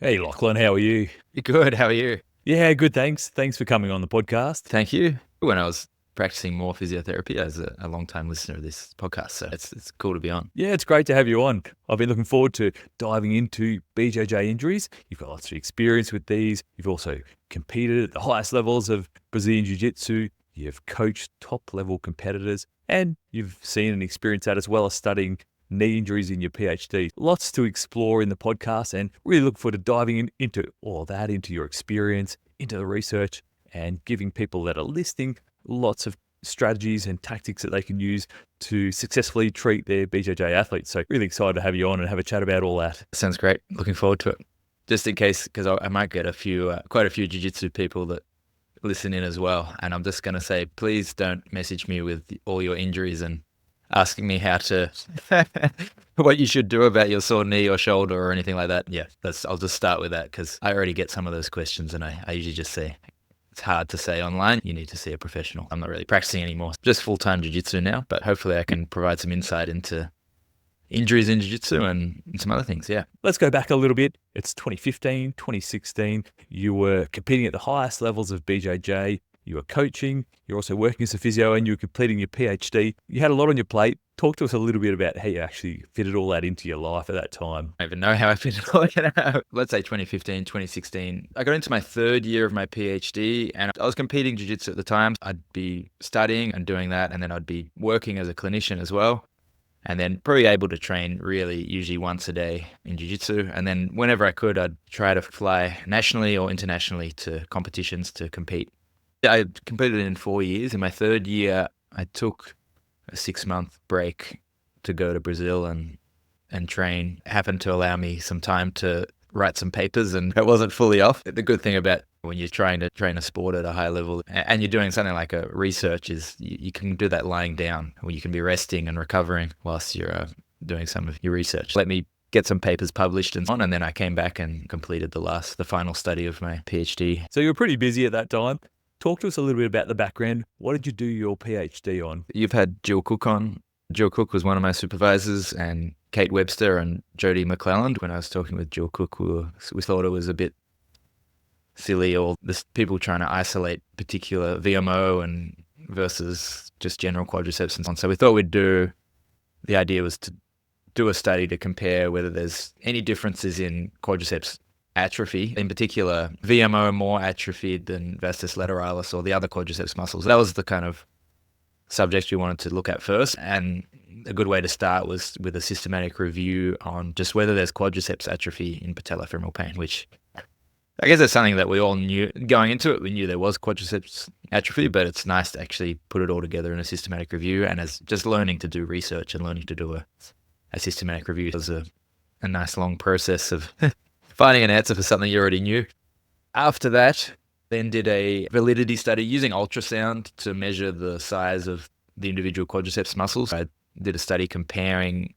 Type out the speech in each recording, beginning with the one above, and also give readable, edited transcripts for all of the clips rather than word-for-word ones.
Hey Lachlan, how are you? Good. How are you? Yeah, good, thanks. Thanks for coming on the podcast. Thank you. When I was practicing more physiotherapy as a long-time listener of this podcast, so it's cool to be on. Yeah, it's great to have you on. I've been looking forward to diving into BJJ injuries. You've got lots of experience with these. You've also competed at the highest levels of Brazilian Jiu Jitsu. You've coached top-level competitors, and you've seen and experienced that as well as studying knee injuries in your PhD. Lots to explore in the podcast, and really look forward to diving into all that, into your experience, into the research, and giving people that are listening lots of strategies and tactics that they can use to successfully treat their BJJ athletes. So really excited to have you on and have a chat about all that. Sounds great. Looking forward to it. Just in case, because I might get quite a few jiu-jitsu people that listen in as well. And I'm just going to say, please don't message me with all your injuries and asking me what you should do about your sore knee or shoulder or anything like that. Yeah, I'll just start with that because I already get some of those questions, and I usually just say, it's hard to say online. You need to see a professional. I'm not really practicing anymore. Just full-time jiu-jitsu now, but hopefully I can provide some insight into injuries in jiu-jitsu and some other things. Yeah. Let's go back a little bit. It's 2015, 2016. You were competing at the highest levels of BJJ. You were coaching. You're also working as a physio, and you were completing your PhD. You had a lot on your plate. Talk to us a little bit about how you actually fitted all that into your life at that time. I don't even know how I fitted all that out. Let's say 2015, 2016. I got into my third year of my PhD, and I was competing jiu-jitsu at the time. I'd be studying and doing that, and then I'd be working as a clinician as well. And then probably able to train really usually once a day in jiu-jitsu. And then whenever I could, I'd try to fly nationally or internationally to competitions to compete. I competed in 4 years. In my third year, I took a 6-month break to go to Brazil and train. It happened to allow me some time to write some papers, and it wasn't fully off. The good thing about when you're trying to train a sport at a high level and you're doing something like a research is you can do that lying down, or you can be resting and recovering whilst you're doing some of your research. Let me get some papers published and so on, and then I came back and completed the final study of my PhD. So you were pretty busy at that time. Talk to us a little bit about the background. What did you do your PhD on? You've had Jill Cook on. Jill Cook was one of my supervisors, and Kate Webster and Jodie McClelland. When I was talking with Jill Cook, we thought it was a bit silly, or this people trying to isolate particular VMO and versus just general quadriceps and so on. So we thought the idea was to do a study to compare whether there's any differences in quadriceps atrophy, in particular VMO more atrophied than vastus lateralis or the other quadriceps muscles. That was the kind of subject we wanted to look at first, and a good way to start was with a systematic review on just whether there's quadriceps atrophy in patellofemoral pain, which I guess that's something that we all knew going into it. We knew there was quadriceps atrophy, but it's nice to actually put it all together in a systematic review, and as just learning to do research and learning to do a systematic review was a nice long process of finding an answer for something you already knew. After that, then did a validity study using ultrasound to measure the size of the individual quadriceps muscles. I did a study comparing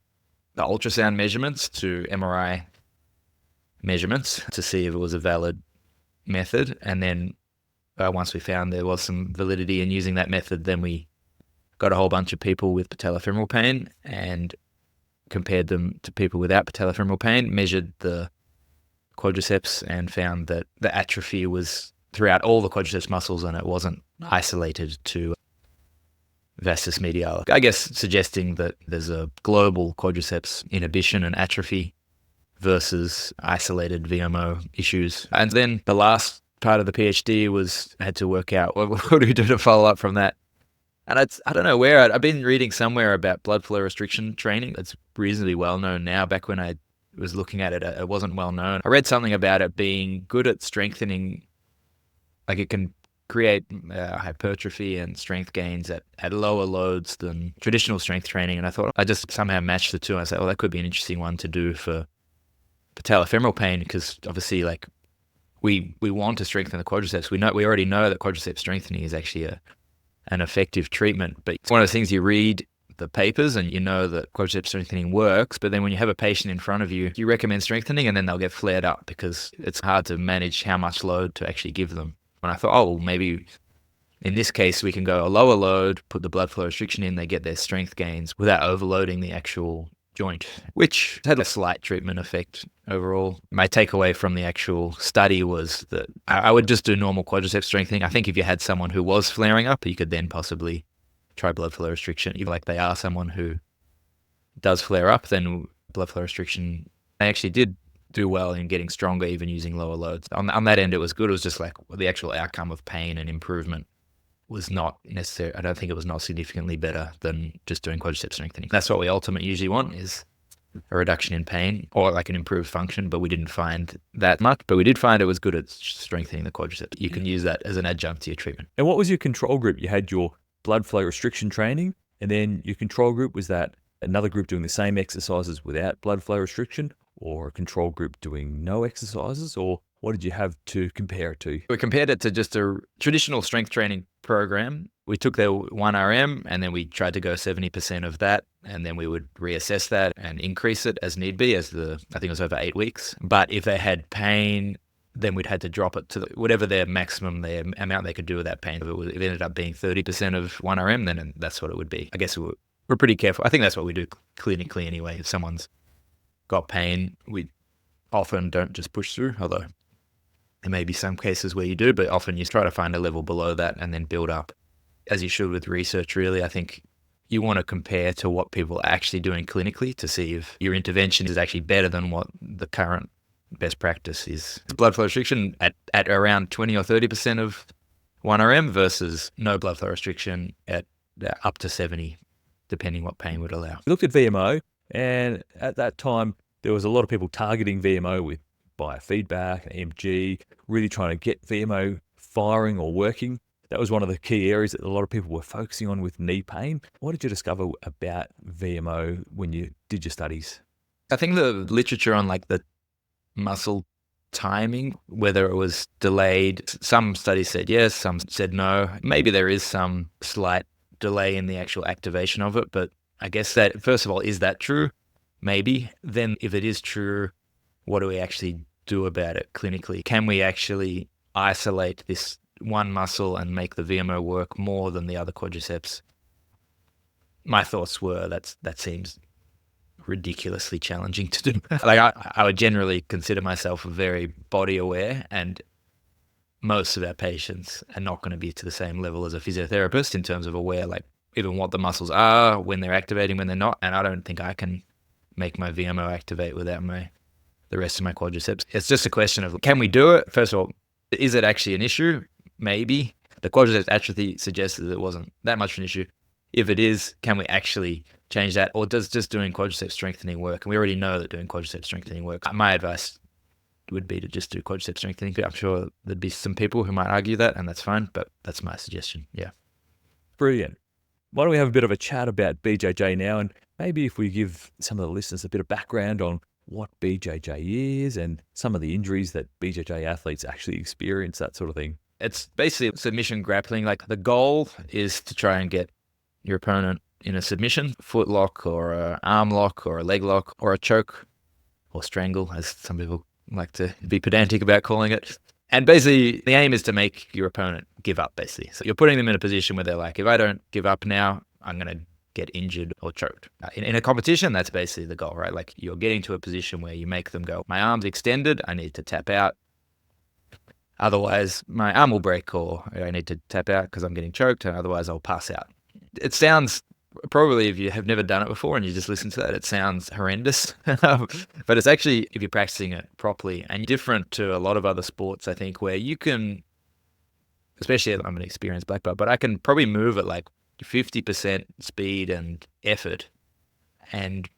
the ultrasound measurements to MRI measurements to see if it was a valid method. And then once we found there was some validity in using that method, then we got a whole bunch of people with patellofemoral pain and compared them to people without patellofemoral pain, measured the quadriceps, and found that the atrophy was throughout all the quadriceps muscles and it wasn't isolated to vastus medialis. I guess suggesting that there's a global quadriceps inhibition and atrophy versus isolated VMO issues. And then the last part of the PhD was I had to work out what do we do to follow up from that. And I don't know where, I've been reading somewhere about blood flow restriction training. It's reasonably well known now. Back when I was looking at it, it wasn't well known. I read something about it being good at strengthening, like it can create hypertrophy and strength gains at lower loads than traditional strength training. And I thought I just somehow matched the two. I said, that could be an interesting one to do for patellofemoral pain, because obviously like we want to strengthen the quadriceps. We already know that quadriceps strengthening is actually an effective treatment, but it's one of those things you read the papers and you know that quadriceps strengthening works, but then when you have a patient in front of you, you recommend strengthening and then they'll get flared up because it's hard to manage how much load to actually give them. And I thought, maybe in this case we can go a lower load, put the blood flow restriction in, they get their strength gains without overloading the actual joint, which had a slight treatment effect overall. My takeaway from the actual study was that I would just do normal quadricep strengthening. I think if you had someone who was flaring up, you could then possibly try blood flow restriction. Even like they are someone who does flare up, then blood flow restriction, they actually did do well in getting stronger even using lower loads. On that end, it was good. It was just like the actual outcome of pain and improvement was not necessary. I don't think it was not significantly better than just doing quadricep strengthening. That's what we ultimately usually want, is a reduction in pain or like an improved function, but we didn't find that much. But we did find it was good at strengthening the quadriceps. You can use that as an adjunct to your treatment. And what was your control group? You had your blood flow restriction training, and then your control group, was that another group doing the same exercises without blood flow restriction, or a control group doing no exercises, or what did you have to compare it to? We compared it to just a traditional strength training program. We took their 1RM and then we tried to go 70% of that, and then we would reassess that and increase it as need be, I think it was over 8 weeks. But if they had pain, then we'd had to drop it to whatever their maximum, their amount they could do with that pain. If it ended up being 30% of 1RM, then that's what it would be. I guess we're pretty careful. I think that's what we do clinically anyway. If someone's got pain, we often don't just push through, although there may be some cases where you do, but often you try to find a level below that and then build up, as you should with research, really. I think you want to compare to what people are actually doing clinically to see if your intervention is actually better than what the current best practice is. Blood flow restriction at around 20 or 30% of 1RM versus no blood flow restriction at up to 70, depending what pain would allow. We looked at VMO, and at that time, there was a lot of people targeting VMO with biofeedback, EMG, really trying to get VMO firing or working. That was one of the key areas that a lot of people were focusing on with knee pain. What did you discover about VMO when you did your studies? I think the literature on like the muscle timing, whether it was delayed, some studies said yes, some said no. Maybe there is some slight delay in the actual activation of it, but I guess that, first of all, is that true? Maybe. Then if it is true, what do we actually do about it clinically? Can we actually isolate this one muscle and make the VMO work more than the other quadriceps? My thoughts were that seems ridiculously challenging to do. Like I would generally consider myself very body aware, and most of our patients are not going to be to the same level as a physiotherapist in terms of aware, like even what the muscles are, when they're activating, when they're not. And I don't think I can make my VMO activate without the rest of my quadriceps. It's just a question of, can we do it? First of all, is it actually an issue? Maybe. The quadriceps atrophy suggests that it wasn't that much of an issue. If it is, can we actually change that? Or does just doing quadricep strengthening work? And we already know that doing quadricep strengthening works. My advice would be to just do quadricep strengthening. I'm sure there'd be some people who might argue that, and that's fine, but that's my suggestion. Yeah. Brilliant. Why don't we have a bit of a chat about BJJ now, and maybe if we give some of the listeners a bit of background on what BJJ is and some of the injuries that BJJ athletes actually experience, that sort of thing. It's basically submission grappling. Like the goal is to try and get your opponent in a submission, foot lock or an arm lock or a leg lock or a choke or strangle, as some people like to be pedantic about calling it. And basically the aim is to make your opponent give up, basically. So you're putting them in a position where they're like, if I don't give up now, I'm going to get injured or choked. In a competition, that's basically the goal, right? Like you're getting to a position where you make them go, my arm's extended, I need to tap out. Otherwise, my arm will break, or I need to tap out because I'm getting choked, and otherwise I'll pass out. It sounds, probably if you have never done it before and you just listen to that, it sounds horrendous. But it's actually, if you're practicing it properly, and different to a lot of other sports, I think, where you can, especially I'm an experienced black belt, but I can probably move at like 50% speed and effort and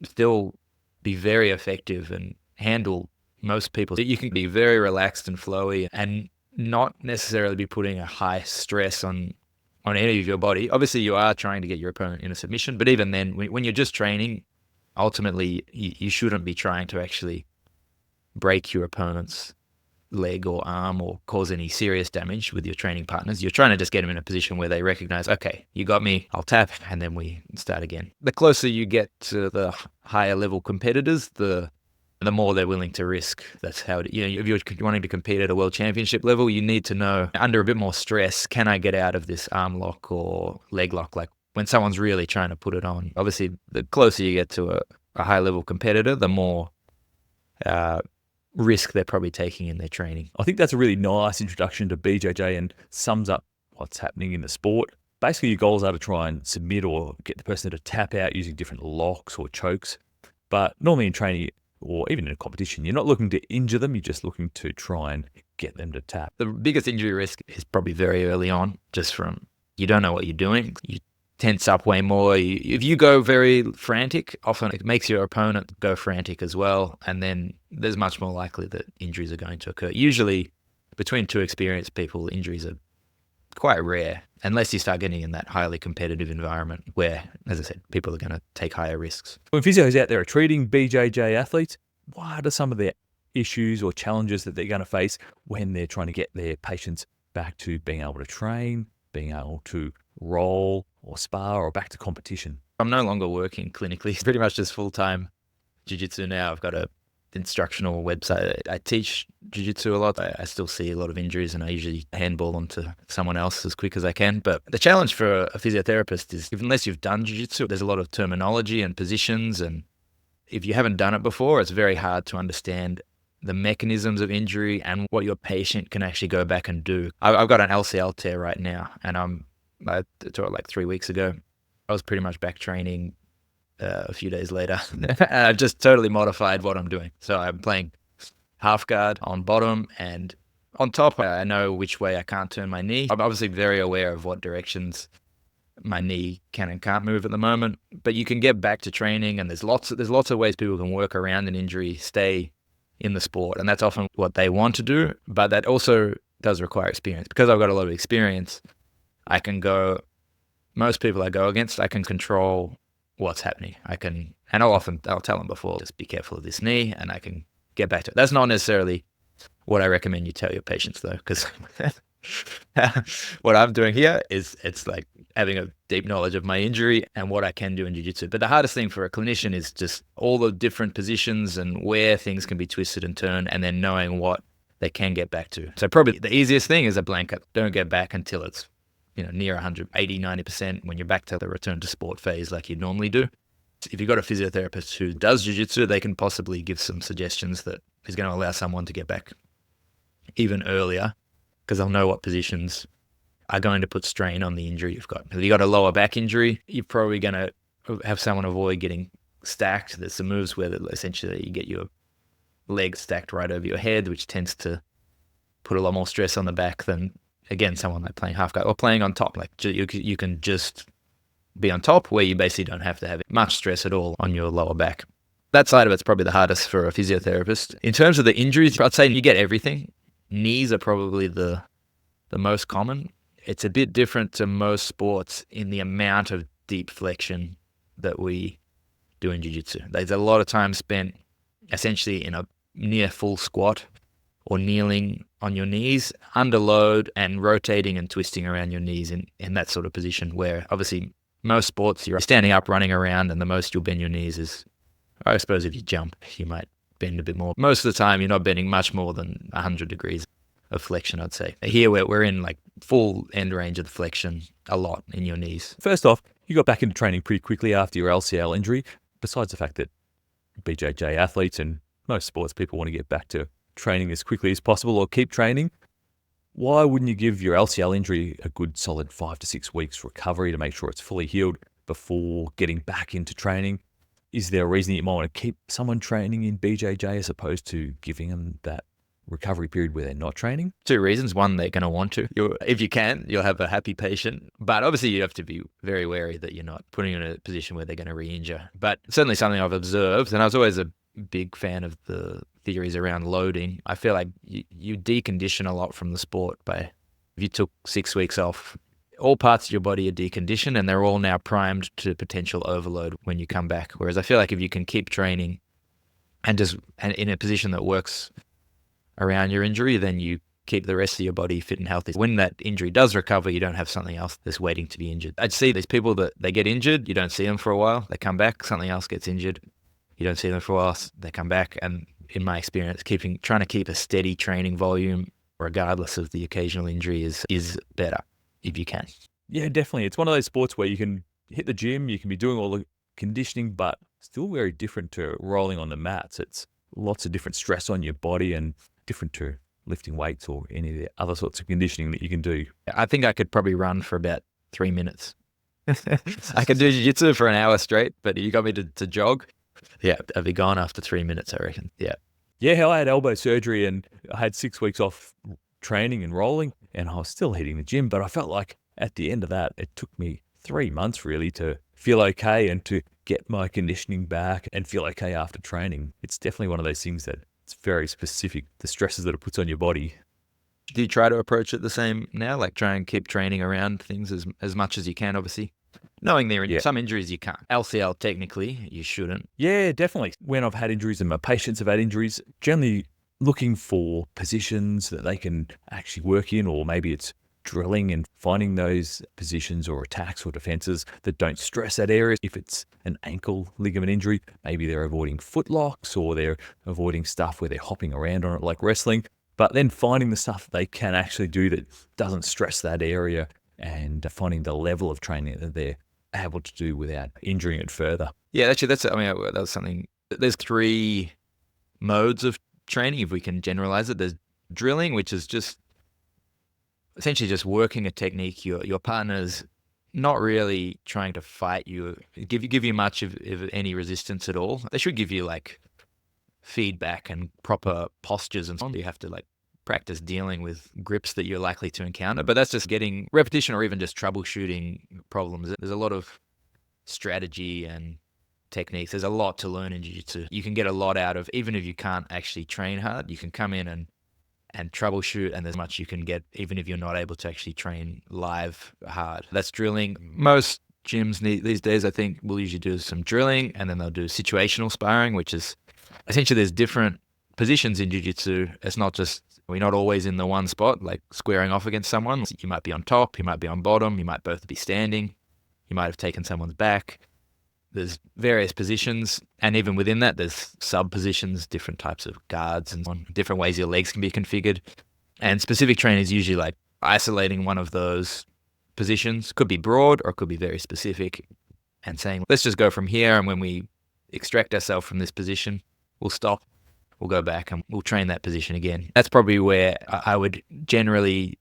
still be very effective and handle most people. You can be very relaxed and flowy and not necessarily be putting a high stress on any of your body. Obviously, you are trying to get your opponent in a submission, but even then, when you're just training, ultimately, you shouldn't be trying to actually break your opponent's leg or arm or cause any serious damage with your training partners. You're trying to just get them in a position where they recognize, okay, you got me, I'll tap, and then we start again. The closer you get to the higher level competitors, the more they're willing to risk. That's how if you're wanting to compete at a world championship level, you need to know, under a bit more stress, can I get out of this arm lock or leg lock? Like when someone's really trying to put it on. Obviously, the closer you get to a high-level competitor, the more risk they're probably taking in their training. I think that's a really nice introduction to BJJ and sums up what's happening in the sport. Basically, your goals are to try and submit or get the person to tap out using different locks or chokes. But normally in training or even in a competition, you're not looking to injure them. You're just looking to try and get them to tap. The biggest injury risk is probably very early on, just from you don't know what you're doing. You tense up way more. If you go very frantic, often it makes your opponent go frantic as well. And then there's much more likely that injuries are going to occur. Usually between two experienced people, injuries are quite rare, unless you start getting in that highly competitive environment where, as I said, people are going to take higher risks. When physios out there are treating BJJ athletes, what are some of the issues or challenges that they're going to face when they're trying to get their patients back to being able to train, being able to roll or spar, or back to competition? I'm no longer working clinically. It's pretty much just full-time jiu-jitsu now. I've got a instructional website. I teach jiu-jitsu a lot. I still see a lot of injuries, and I usually handball them to someone else as quick as I can. But the challenge for a physiotherapist is, unless you've done jiu-jitsu, there's a lot of terminology and positions, and if you haven't done it before, it's very hard to understand the mechanisms of injury and what your patient can actually go back and do. I've got an LCL tear right now, and I tore it like 3 weeks ago. I was pretty much back training a few days later. And I've just totally modified what I'm doing. So I'm playing half guard on bottom, and on top, I know which way I can't turn my knee. I'm obviously very aware of what directions my knee can and can't move at the moment, but you can get back to training, and there's lots of ways people can work around an injury, stay in the sport, and that's often what they want to do, but that also does require experience. Because I've got a lot of experience, I can go, most people I go against, I can control what's happening. I'll tell them before, just be careful of this knee, and I can get back to it. That's not necessarily what I recommend you tell your patients though, because what I'm doing here is, it's like having a deep knowledge of my injury and what I can do in jiu-jitsu. But the hardest thing for a clinician is just all the different positions and where things can be twisted and turned, and then knowing what they can get back to. So probably the easiest thing is a blanket. Don't get back until it's near 180, 90% when you're back to the return to sport phase like you normally do. If you've got a physiotherapist who does jiu-jitsu, they can possibly give some suggestions that is going to allow someone to get back even earlier, because they'll know what positions are going to put strain on the injury you've got. If you've got a lower back injury, you're probably going to have someone avoid getting stacked. There's some moves where essentially you get your legs stacked right over your head, which tends to put a lot more stress on the back than, again, someone like playing half guard or playing on top. Like you can just be on top, where you basically don't have to have much stress at all on your lower back. That side of it's probably the hardest for a physiotherapist. In terms of the injuries, I'd say you get everything. Knees are probably the most common. It's a bit different to most sports in the amount of deep flexion that we do in jiu-jitsu. There's a lot of time spent essentially in a near full squat or kneeling on your knees, under load, and rotating and twisting around your knees in that sort of position, where obviously most sports you're standing up, running around, and the most you'll bend your knees is, I suppose if you jump, you might bend a bit more. Most of the time, you're not bending much more than 100 degrees of flexion, I'd say. Here, we're in like full end range of the flexion a lot in your knees. First off, you got back into training pretty quickly after your LCL injury, besides the fact that BJJ athletes and most sports people want to get back to training as quickly as possible or keep training. Why wouldn't you give your LCL injury a good solid 5 to 6 weeks recovery to make sure it's fully healed before getting back into training? Is there a reason you might want to keep someone training in BJJ as opposed to giving them that recovery period where they're not training? 2 reasons. One, they're going to want to. If you can, you'll have a happy patient. But obviously you have to be very wary that you're not putting them in a position where they're going to re-injure. But certainly something I've observed, and I was always a big fan of the theories around loading. I feel like you decondition a lot from the sport if you took 6 weeks off, all parts of your body are deconditioned and they're all now primed to potential overload when you come back. Whereas I feel like if you can keep training and in a position that works around your injury, then you keep the rest of your body fit and healthy. When that injury does recover, you don't have something else that's waiting to be injured. I'd see these people that they get injured, you don't see them for a while, they come back, something else gets injured, you don't see them for a while, they come back. And in my experience, trying to keep a steady training volume, regardless of the occasional injury, is better if you can. Yeah, definitely. It's one of those sports where you can hit the gym, you can be doing all the conditioning, but still very different to rolling on the mats. It's lots of different stress on your body and different to lifting weights or any of the other sorts of conditioning that you can do. I think I could probably run for about 3 minutes. I could do jiu-jitsu for an hour straight, but you got me to jog. Yeah, I'd be gone after 3 minutes, I reckon. Yeah. Yeah, hell, I had elbow surgery and I had 6 weeks off training and rolling, and I was still hitting the gym, but I felt like at the end of that, it took me 3 months really to feel okay and to get my conditioning back and feel okay after training. It's definitely one of those things that it's very specific, the stresses that it puts on your body. Do you try to approach it the same now? Like try and keep training around things as much as you can, obviously? Knowing there are some injuries you can't. LCL, technically, you shouldn't. Yeah, definitely. When I've had injuries and my patients have had injuries, generally looking for positions that they can actually work in, or maybe it's drilling and finding those positions or attacks or defenses that don't stress that area. If it's an ankle ligament injury, maybe they're avoiding foot locks or they're avoiding stuff where they're hopping around on it like wrestling. But then finding the stuff that they can actually do that doesn't stress that area and finding the level of training that they're able to do without injuring it further. Yeah, actually, that was something. There's 3 modes of training, if we can generalize it. There's drilling, which is just essentially just working a technique. Your partner's not really trying to fight you, give you much of any resistance at all. They should give you like feedback and proper postures and so on. You have to like practice dealing with grips that you're likely to encounter, but that's just getting repetition or even just troubleshooting problems. There's a lot of strategy and techniques. There's a lot to learn in jiu-jitsu. You can get a lot out of, even if you can't actually train hard, you can come in and troubleshoot, and there's much you can get even if you're not able to actually train live hard. That's drilling. Most gyms these days, I think, will usually do some drilling, and then they'll do situational sparring, which is essentially there's different positions in jiu-jitsu. It's not just, we're not always in the one spot, like squaring off against someone. You might be on top, you might be on bottom, you might both be standing, you might have taken someone's back. There's various positions, and even within that, there's sub-positions, different types of guards and different ways your legs can be configured. And specific training is usually like isolating one of those positions. Could be broad or it could be very specific, and saying, let's just go from here, and when we extract ourselves from this position, we'll stop, we'll go back, and we'll train that position again. That's probably where I would generally,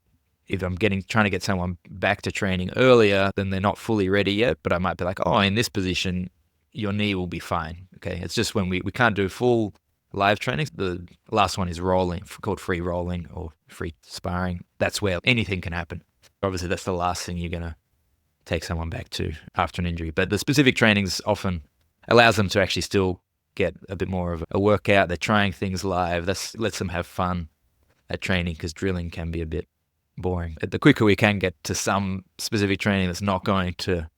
if I'm trying to get someone back to training earlier, then they're not fully ready yet, but I might be like, oh, in this position, your knee will be fine. Okay. It's just when we can't do full live training. The last one is rolling, called free rolling or free sparring. That's where anything can happen. Obviously, that's the last thing you're going to take someone back to after an injury. But the specific trainings often allows them to actually still get a bit more of a workout. They're trying things live. That lets them have fun at training, because drilling can be a bit boring. The quicker we can get to some specific training that's not going to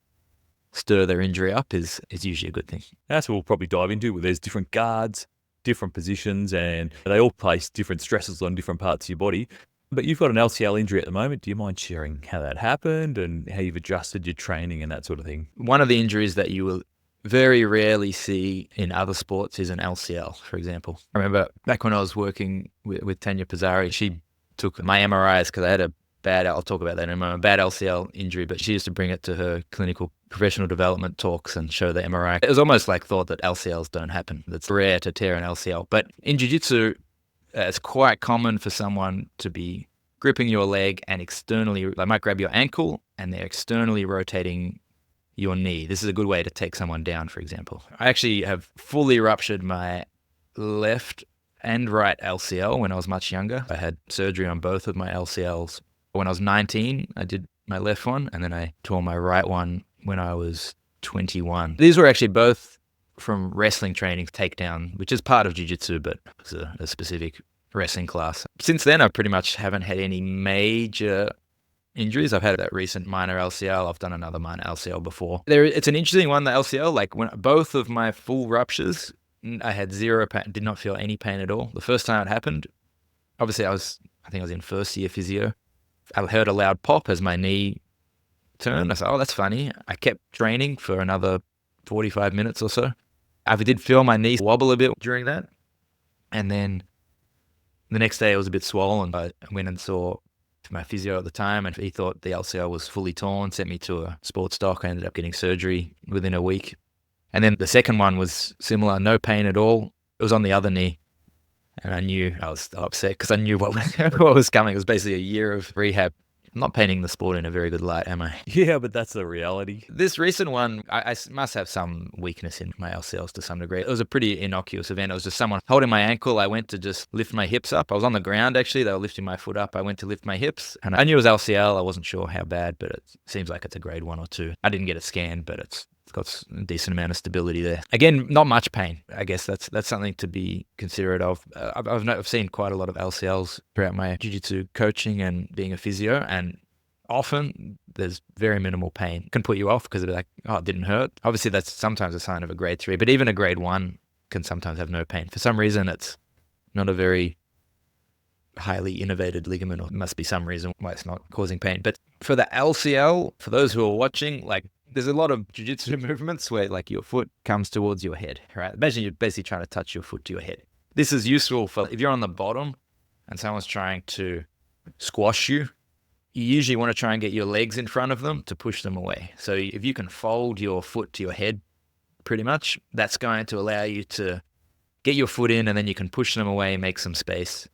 stir their injury up is usually a good thing. That's what we'll probably dive into. There's different guards, different positions, and they all place different stresses on different parts of your body. But you've got an LCL injury at the moment. Do you mind sharing how that happened and how you've adjusted your training and that sort of thing? One of the injuries that you will very rarely see in other sports is an LCL, for example. I remember back when I was working with Tanya Pizzari, she took my MRIs because I had a bad, I'll talk about that in a moment, bad LCL injury, but she used to bring it to her clinical professional development talks and show the MRI. It was almost like thought that LCLs don't happen. It's rare to tear an LCL. But in jiu-jitsu, it's quite common for someone to be gripping your leg and externally, they might grab your ankle and they're externally rotating your knee. This is a good way to take someone down, for example. I actually have fully ruptured my left and right LCL when I was much younger. I had surgery on both of my LCLs. When I was 19, I did my left one, and then I tore my right one when I was 21. These were actually both from wrestling training, takedown, which is part of jiu-jitsu, but it's a specific wrestling class. Since then, I pretty much haven't had any major injuries. I've had that recent minor LCL. I've done another minor LCL before. It's an interesting one, the LCL. Like when both of my full ruptures, I had zero pain, did not feel any pain at all. The first time it happened, obviously I think I was in first year physio. I heard a loud pop as my knee turned. I said, oh, that's funny. I kept training for another 45 minutes or so. I did feel my knee wobble a bit during that. And then the next day it was a bit swollen. I went and saw my physio at the time, and he thought the LCL was fully torn, sent me to a sports doc. I ended up getting surgery within a week. And then the second one was similar, no pain at all. It was on the other knee. And I knew I was upset because I knew what was coming. It was basically a year of rehab. I'm not painting the sport in a very good light, am I? Yeah, but that's the reality. This recent one, I must have some weakness in my LCLs to some degree. It was a pretty innocuous event. It was just someone holding my ankle. I went to just lift my hips up. I was on the ground, actually. They were lifting my foot up. I went to lift my hips. And I knew it was LCL. I wasn't sure how bad, but it seems like it's a grade 1 or 2. I didn't get a scan, but it's got a decent amount of stability there. Again, not much pain. I guess that's something to be considerate of. I've seen quite a lot of LCLs throughout my jiu-jitsu coaching and being a physio, and often there's very minimal pain. It can put you off because it'll be like, oh, it didn't hurt. Obviously, that's sometimes a sign of a grade 3, but even a grade 1 can sometimes have no pain. For some reason, it's not a very highly innervated ligament, or there must be some reason why it's not causing pain. But for the LCL, for those who are watching, like, there's a lot of jiu-jitsu movements where like your foot comes towards your head, right? Imagine you're basically trying to touch your foot to your head. This is useful for if you're on the bottom and someone's trying to squash you. You usually want to try and get your legs in front of them to push them away. So if you can fold your foot to your head, pretty much, that's going to allow you to get your foot in, and then you can push them away and make some space.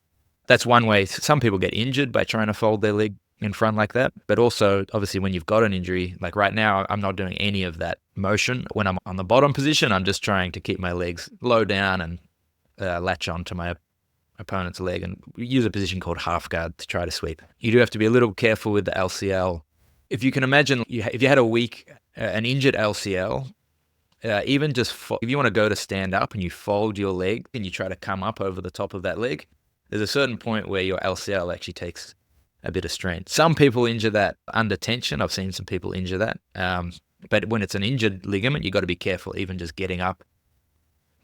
That's one way. Some people get injured by trying to fold their leg in front like that. But also, obviously, when you've got an injury, like right now, I'm not doing any of that motion. When I'm on the bottom position, I'm just trying to keep my legs low down and latch onto my opponent's leg, and use a position called half guard to try to sweep. You do have to be a little careful with the LCL. If you can imagine, if you had a weak, an injured LCL, even just if you want to go to stand up and you fold your leg and you try to come up over the top of that leg, there's a certain point where your LCL actually takes a bit of strain. Some people injure that under tension. I've seen some people injure that. But when it's an injured ligament, you've got to be careful, even just getting up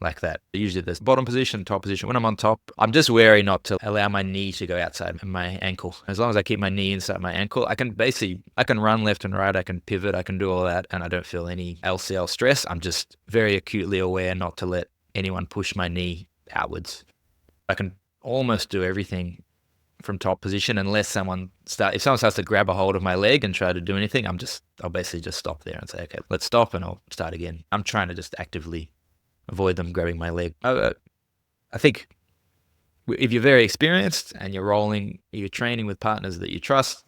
like that. Usually there's bottom position, top position. When I'm on top, I'm just wary not to allow my knee to go outside my ankle. As long as I keep my knee inside my ankle, I can run left and right, I can pivot, I can do all that, and I don't feel any LCL stress. I'm just very acutely aware not to let anyone push my knee outwards. I can almost do everything from top position unless if someone starts to grab a hold of my leg and try to do anything, I'll basically just stop there and say, okay, let's stop, and I'll start again. I'm trying to just actively avoid them grabbing my leg. I think if you're very experienced and you're training with partners that you trust,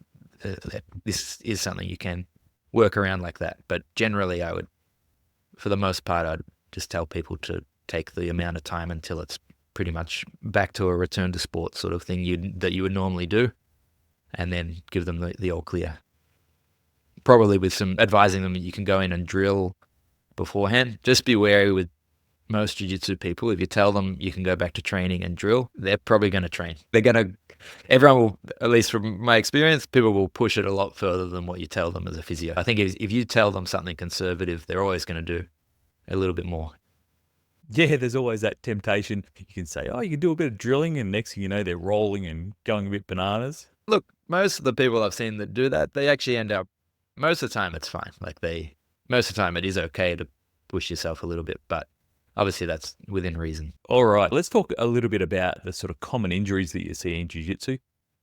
this is something you can work around like that. But generally, for the most part, I'd just tell people to take the amount of time until it's pretty much back to a return to sport sort of thing that you would normally do, and then give them the all clear. Probably with some advising them that you can go in and drill beforehand. Just be wary with most jiu-jitsu people. If you tell them you can go back to training and drill, they're probably going to train. Everyone will, at least from my experience, people will push it a lot further than what you tell them as a physio. I think if you tell them something conservative, they're always going to do a little bit more. Yeah, there's always that temptation. You can say, oh, you can do a bit of drilling, and next thing you know, they're rolling and going a bit bananas. Look, most of the people I've seen that do that, they actually end up, most of the time it's fine. Most of the time it is okay to push yourself a little bit, but obviously that's within reason. All right, let's talk a little bit about the sort of common injuries that you see in jiu-jitsu.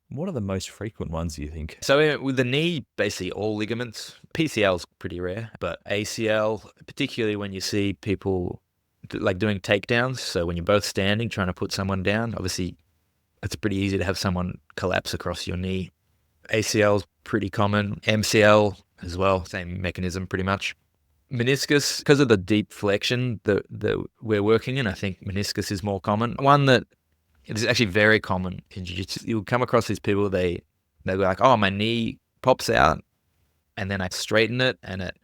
What are the most frequent ones, do you think? So with the knee, basically all ligaments. PCL is pretty rare, but ACL, particularly when you see people like doing takedowns. So when you're both standing, trying to put someone down, obviously it's pretty easy to have someone collapse across your knee. ACL is pretty common. MCL as well, same mechanism pretty much. Meniscus, because of the deep flexion that we're working in, I think meniscus is more common. One that is actually very common in jiu-jitsu. You'll come across these people, they'll be like, oh, my knee pops out, and then I straighten it and it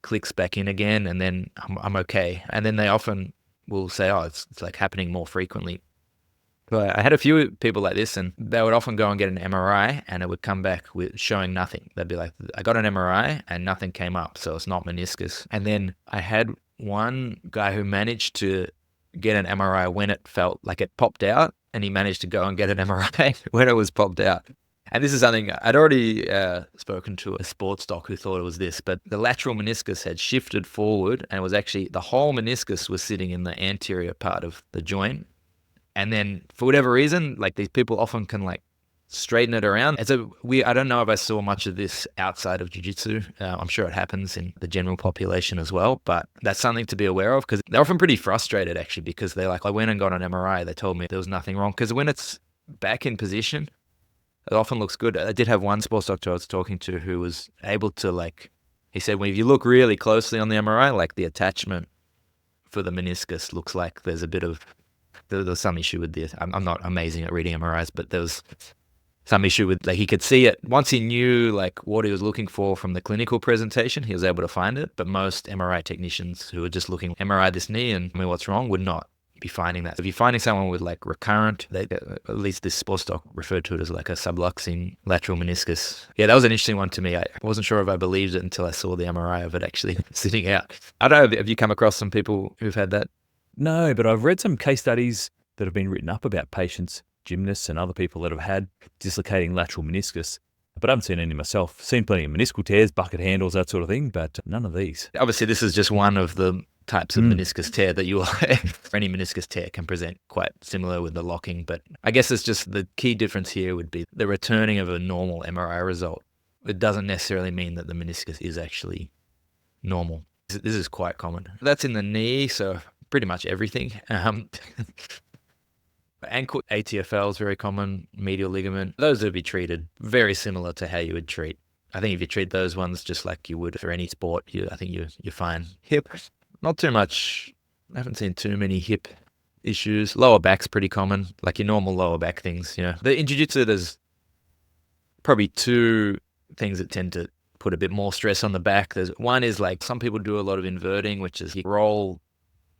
clicks back in again, and then I'm okay. And then they often will say, oh, it's like happening more frequently. But I had a few people like this, and they would often go and get an MRI, and it would come back with showing nothing. They'd be like, I got an MRI and nothing came up, so it's not meniscus. And then I had one guy who managed to get an MRI when it felt like it popped out, and he managed to go and get an MRI when it was popped out. And this is something I'd already spoken to a sports doc who thought it was this, but the lateral meniscus had shifted forward, and it was actually the whole meniscus was sitting in the anterior part of the joint. And then for whatever reason, like these people often can like straighten it around. I don't know if I saw much of this outside of jiu-jitsu. I'm sure it happens in the general population as well, but that's something to be aware of, because they're often pretty frustrated actually, because they're like, I went and got an MRI. They told me there was nothing wrong, because when it's back in position, it often looks good. I did have one sports doctor I was talking to who was able to he said, well, if you look really closely on the MRI, like the attachment for the meniscus looks like there's there's some issue with this. I'm not amazing at reading MRIs, but there was some issue with, he could see it. Once he knew what he was looking for from the clinical presentation, he was able to find it. But most MRI technicians who are just looking, MRI this knee and tell me what's wrong, would not be finding that. If you're finding someone with recurrent, at least this sports doc referred to it as a subluxing lateral meniscus. Yeah, that was an interesting one to me. I wasn't sure if I believed it until I saw the MRI of it actually sitting out. I don't know, have you come across some people who've had that? No, but I've read some case studies that have been written up about patients, gymnasts and other people that have had dislocating lateral meniscus. But I haven't seen any myself. Seen plenty of meniscal tears, bucket handles, that sort of thing, but none of these. Obviously, this is just one of the types of meniscus tear that you will any meniscus tear can present quite similar with the locking. But I guess it's just the key difference here would be the returning of a normal MRI result. It doesn't necessarily mean that the meniscus is actually normal. This is quite common. That's in the knee, so pretty much everything. Ankle ATFL is very common, medial ligament. Those would be treated very similar to how you would treat. I think if you treat those ones just like you would for any sport, I think you're fine. Hip, not too much. I haven't seen too many hip issues. Lower back's pretty common, like your normal lower back things. In jiu-jitsu, there's probably two things that tend to put a bit more stress on the back. One is some people do a lot of inverting, which is you roll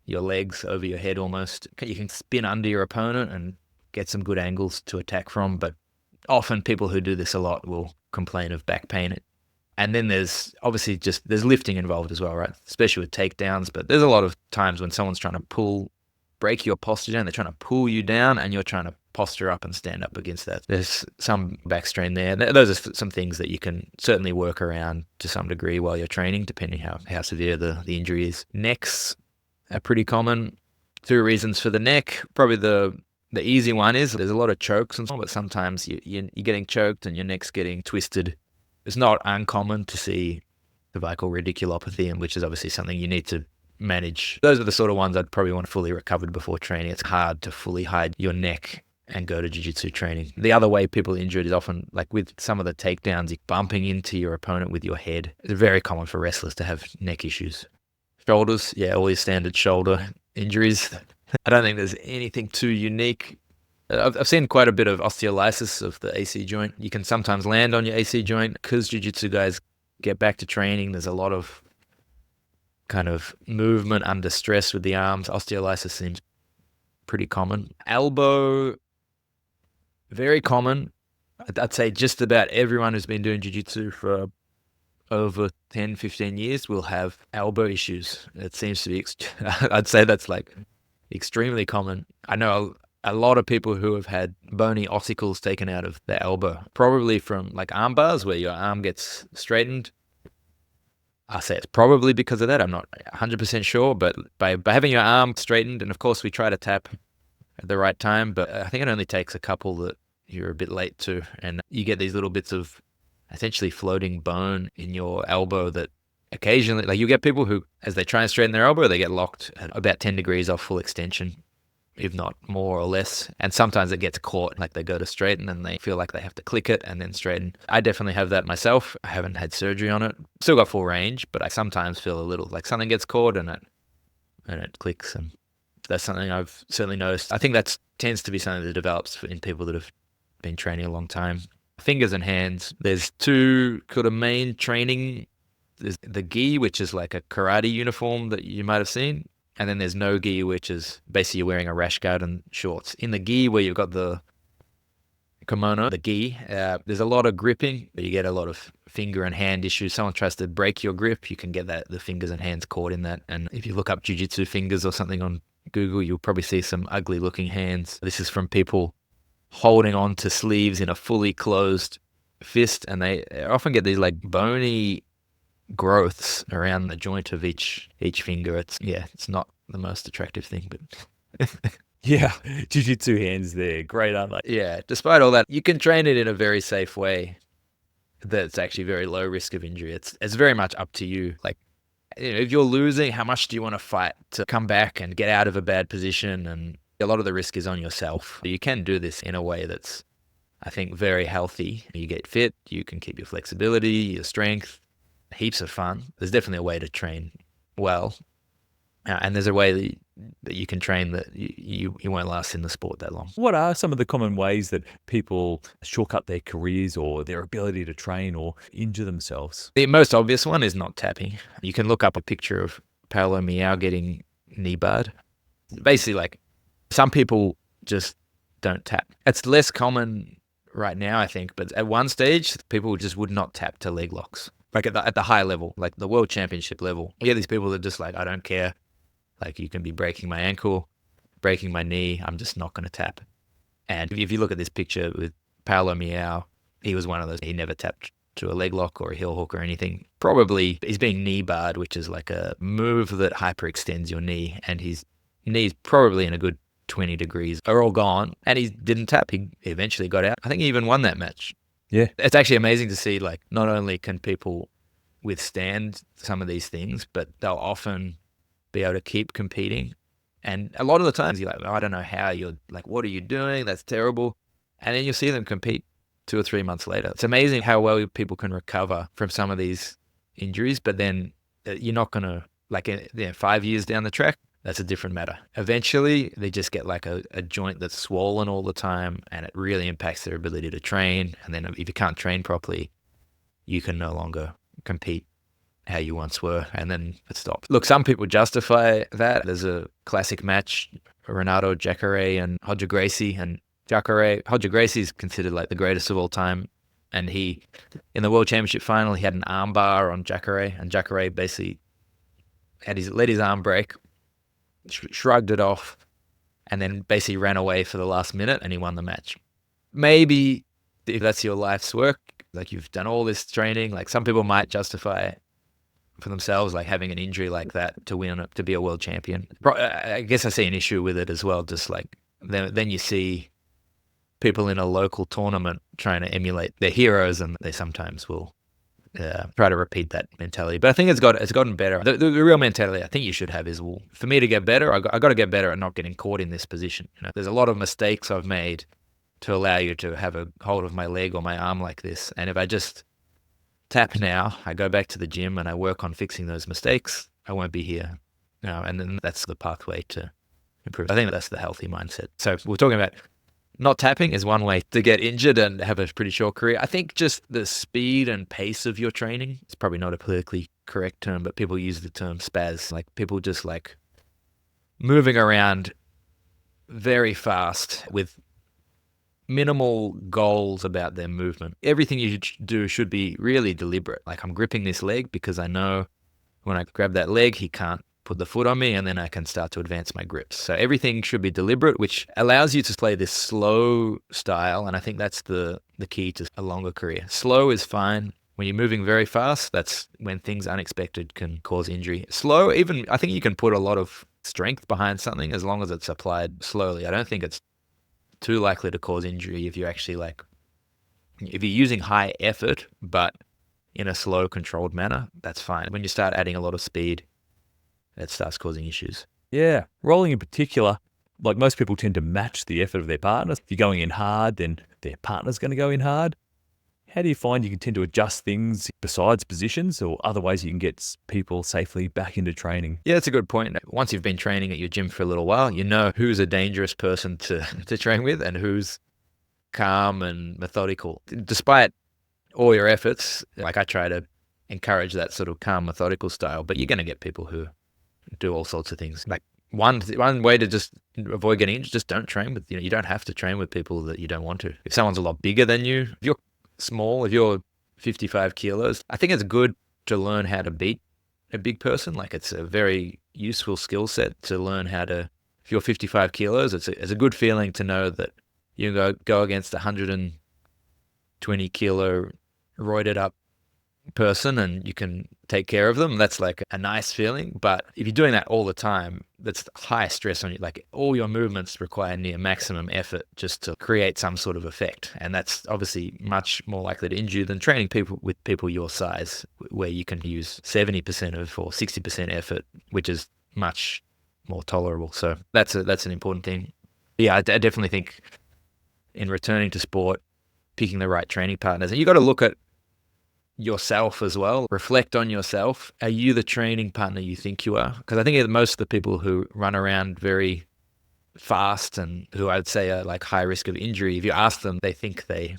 your legs over your head almost. You can spin under your opponent and get some good angles to attack from, but often people who do this a lot will complain of back pain. And then there's obviously there's lifting involved as well, right? Especially with takedowns, but there's a lot of times when someone's trying to break your posture down, they're trying to pull you down and you're trying to posture up and stand up against that. There's some back strain there. Those are some things that you can certainly work around to some degree while you're training, depending how severe the injury is. Necks are pretty common. Two reasons for the neck. Probably the easy one is there's a lot of chokes and so on, but sometimes you're getting choked and your neck's getting twisted. It's not uncommon to see cervical radiculopathy, which is obviously something you need to manage. Those are the sort of ones I'd probably want fully recovered before training. It's hard to fully hide your neck and go to jiu-jitsu training. The other way people are injured is often with some of the takedowns, you're bumping into your opponent with your head. It's very common for wrestlers to have neck issues. Shoulders, all your standard shoulder injuries. I don't think there's anything too unique. I've seen quite a bit of osteolysis of the AC joint. You can sometimes land on your AC joint because jiu-jitsu guys get back to training. There's a lot of kind of movement under stress with the arms. Osteolysis seems pretty common. Elbow, very common. I'd say just about everyone who's been doing jiu-jitsu for over 10, 15 years will have elbow issues. It seems to be, I'd say that's extremely common. I know a lot of people who have had bony ossicles taken out of their elbow, probably from arm bars where your arm gets straightened. I say it's probably because of that. I'm not 100% sure, but by having your arm straightened, and of course we try to tap at the right time, but I think it only takes a couple that you're a bit late to, and you get these little bits of essentially floating bone in your elbow that occasionally, you get people who, as they try and straighten their elbow, they get locked at about 10 degrees off full extension, if not more or less. And sometimes it gets caught, they go to straighten and they feel like they have to click it and then straighten. I definitely have that myself. I haven't had surgery on it. Still got full range, but I sometimes feel a little like something gets caught and it clicks. And that's something I've certainly noticed. I think that tends to be something that develops in people that have been training a long time. Fingers and hands. There's two sort of main training. There's the gi, which is like a karate uniform that you might have seen. And then there's no gi, which is basically you're wearing a rash guard and shorts. In the gi, where you've got the kimono, the gi, there's a lot of gripping. You get a lot of finger and hand issues. Someone tries to break your grip, you can get the fingers and hands caught in that. And if you look up jiu-jitsu fingers or something on Google, you'll probably see some ugly looking hands. This is from people holding on to sleeves in a fully closed fist, and they often get these bony growths around the joint of each finger. It's not the most attractive thing, but Yeah, jiu-jitsu hands there. Great, aren't they? Yeah, despite all that, you can train it in a very safe way that's actually very low risk of injury. It's very much up to you. Like, if you're losing, how much do you want to fight to come back and get out of a bad position? And a lot of the risk is on yourself. You can do this in a way that's, I think, very healthy. You get fit, you can keep your flexibility, your strength, heaps of fun. There's definitely a way to train well. And there's a way that you can train that you won't last in the sport that long. What are some of the common ways that people shortcut their careers or their ability to train or injure themselves? The most obvious one is not tapping. You can look up a picture of Paolo Meow getting knee barred. Basically, like, some people just don't tap. It's less common right now, I think, but at one stage, people just would not tap to leg locks. Like at the high level, like the world championship level. You get these people that are just like, I don't care. Like, you can be breaking my ankle, breaking my knee, I'm just not going to tap. And if you look at this picture with Paolo Meow, he was one of those. He never tapped to a leg lock or a heel hook or anything. Probably he's being knee barred, which is like a move that hyperextends your knee, and his knee's probably in a good 20 degrees are all gone, and he didn't tap. He eventually got out. I think he even won that match. Yeah. It's actually amazing to see, like, not only can people withstand some of these things, but they'll often be able to keep competing. And a lot of the times you're like, I don't know how, you're like, what are you doing? That's terrible. And then you see them compete 2 or 3 months later. It's amazing how well people can recover from some of these injuries, but then you're not going to, like, 5 years down the track, that's a different matter. Eventually, they just get like a joint that's swollen all the time, and it really impacts their ability to train. And then if you can't train properly, you can no longer compete how you once were, and then it stops. Look, some people justify that. There's a classic match, Renato Jacare and Roger Gracie, and Roger Gracie is considered like the greatest of all time. And he, in the World Championship final, he had an arm bar on Jacare, and Jacare basically let his arm break, shrugged it off, and then basically ran away for the last minute, and he won the match. Maybe if that's your life's work, like, you've done all this training, like, some people might justify for themselves, like, having an injury like that to win, to be a world champion. I guess I see an issue with it as well. Just like, then you see people in a local tournament trying to emulate their heroes, and they sometimes will try to repeat that mentality. But I think it's gotten better. The real mentality I think you should have is, well, for me to get better, I got to get better at not getting caught in this position. There's a lot of mistakes I've made to allow you to have a hold of my leg or my arm like this. And if I just tap now, I go back to the gym and I work on fixing those mistakes, I won't be here. And then that's the pathway to improve. I think that's the healthy mindset. So we're talking about not tapping is one way to get injured and have a pretty short career. I think just the speed and pace of your training, it's probably not a politically correct term, but people use the term spaz. Like, people just like moving around very fast with minimal goals about their movement. Everything you do should be really deliberate. Like, I'm gripping this leg because I know when I grab that leg, he can't put the foot on me, and then I can start to advance my grips. So everything should be deliberate, which allows you to play this slow style. And I think that's the key to a longer career. Slow is fine. When you're moving very fast, that's when things unexpected can cause injury. Slow, even, I think you can put a lot of strength behind something as long as it's applied slowly. I don't think it's too likely to cause injury if you're actually, like, if you're using high effort, but in a slow, controlled manner, that's fine. When you start adding a lot of speed, it starts causing issues. Yeah. Rolling in particular, like, most people tend to match the effort of their partners. If you're going in hard, then their partner's going to go in hard. How do you find you can tend to adjust things besides positions, or other ways you can get people safely back into training? Yeah, that's a good point. Once you've been training at your gym for a little while, you know who's a dangerous person to train with and who's calm and methodical. Despite all your efforts, like, I try to encourage that sort of calm, methodical style, but you're going to get people who do all sorts of things. Like, one way to just avoid getting injured, just don't train with, you don't have to train with people that you don't want to. If someone's a lot bigger than you, if you're small, if you're 55 kilos, I think it's good to learn how to beat a big person. Like, it's a very useful skill set to learn how to, if you're 55 kilos, it's a good feeling to know that you can go against a 120 kilo roided up person and you can take care of them, that's like a nice feeling. But if you're doing that all the time, that's high stress on you. Like all your movements require near maximum effort just to create some sort of effect. And that's obviously much more likely to injure you than training people with people your size, where you can use 70% of or 60% effort, which is much more tolerable. So that's an important thing. Yeah, I definitely think in returning to sport, picking the right training partners, and you got to look at yourself as well. Reflect on yourself. Are you the training partner you think you are? Because I think most of the people who run around very fast and who I'd say are like high risk of injury, if you ask them, they think they're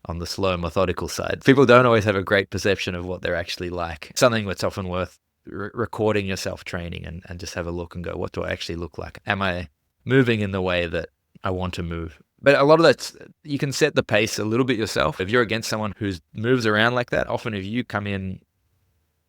on the slow, methodical side. People don't always have a great perception of what they're actually like. Something that's often worth recording yourself training and just have a look and go, what do I actually look like? Am I moving in the way that I want to move? But a lot of that, you can set the pace a little bit yourself. If you're against someone who moves around like that, often if you come in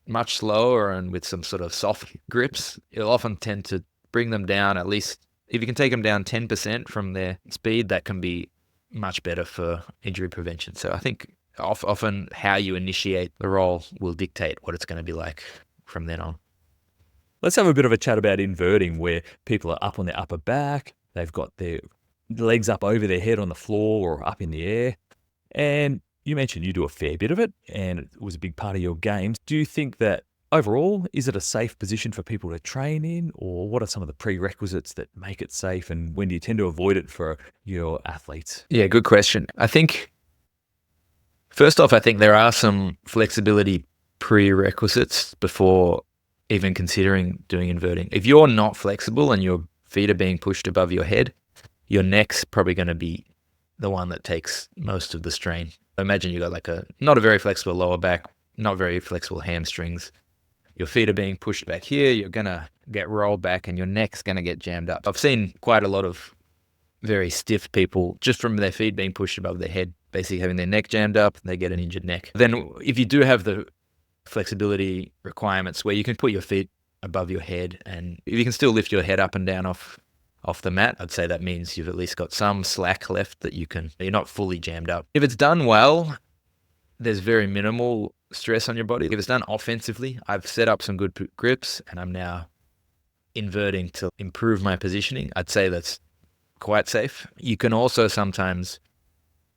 much slower and with some sort of soft grips, you'll often tend to bring them down. At least if you can take them down 10% from their speed, that can be much better for injury prevention. So I think often how you initiate the role will dictate what it's going to be like from then on. Let's have a bit of a chat about inverting, where people are up on their upper back, they've got their legs up over their head on the floor or up in the air. And you mentioned you do a fair bit of it and it was a big part of your games. Do you think that overall, is it a safe position for people to train in, or what are some of the prerequisites that make it safe, and when do you tend to avoid it for your athletes? Yeah, good question. I think, first off, I think there are some flexibility prerequisites before even considering doing inverting. If you're not flexible and your feet are being pushed above your head, your neck's probably going to be the one that takes most of the strain. Imagine you got like not a very flexible lower back, not very flexible hamstrings. Your feet are being pushed back here. You're going to get rolled back and your neck's going to get jammed up. I've seen quite a lot of very stiff people just from their feet being pushed above their head, basically having their neck jammed up, they get an injured neck. Then if you do have the flexibility requirements where you can put your feet above your head, and if you can still lift your head up and down off the mat, I'd say that means you've at least got some slack left that you're not fully jammed up. If it's done well, there's very minimal stress on your body. If it's done offensively, I've set up some good grips and I'm now inverting to improve my positioning. I'd say that's quite safe. You can also sometimes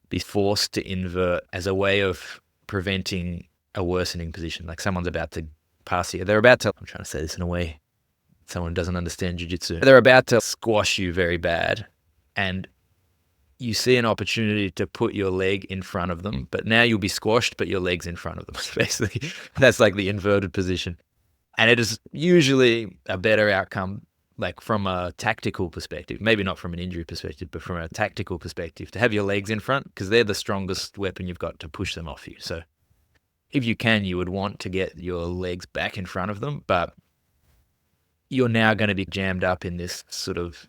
be forced to invert as a way of preventing a worsening position. Like someone's about to pass you. I'm trying to say this in a way someone doesn't understand jiu-jitsu. They're about to squash you very bad and you see an opportunity to put your leg in front of them, but now you'll be squashed, but your leg's in front of them. Basically, that's like the inverted position. And it is usually a better outcome, like from a tactical perspective, maybe not from an injury perspective, but from a tactical perspective, to have your legs in front, because they're the strongest weapon you've got to push them off you. So if you can, you would want to get your legs back in front of them, but you're now going to be jammed up in this sort of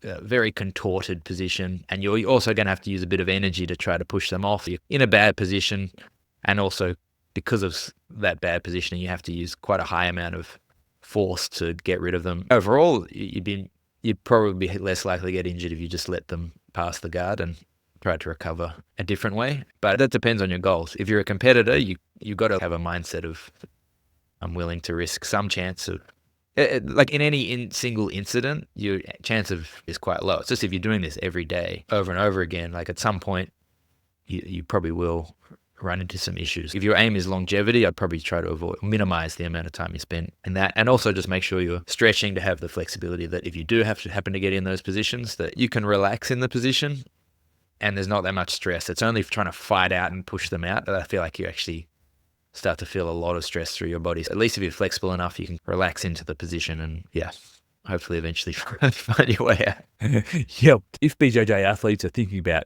very contorted position, and you're also going to have to use a bit of energy to try to push them off. You're in a bad position, and also because of that bad positioning, you have to use quite a high amount of force to get rid of them. Overall, you'd probably be less likely to get injured if you just let them pass the guard and try to recover a different way. But that depends on your goals. If you're a competitor, you've got to have a mindset of, I'm willing to risk some chance of, like in any single incident, your chance of is quite low. It's just if you're doing this every day, over and over again, like at some point, you probably will run into some issues. If your aim is longevity, I'd probably try to minimize the amount of time you spend in that, and also just make sure you're stretching to have the flexibility that if you do happen to get in those positions, that you can relax in the position, and there's not that much stress. It's only trying to fight out and push them out that I feel like you actually start to feel a lot of stress through your body. So at least if you're flexible enough, you can relax into the position and hopefully eventually find your way out. Yeah. If BJJ athletes are thinking about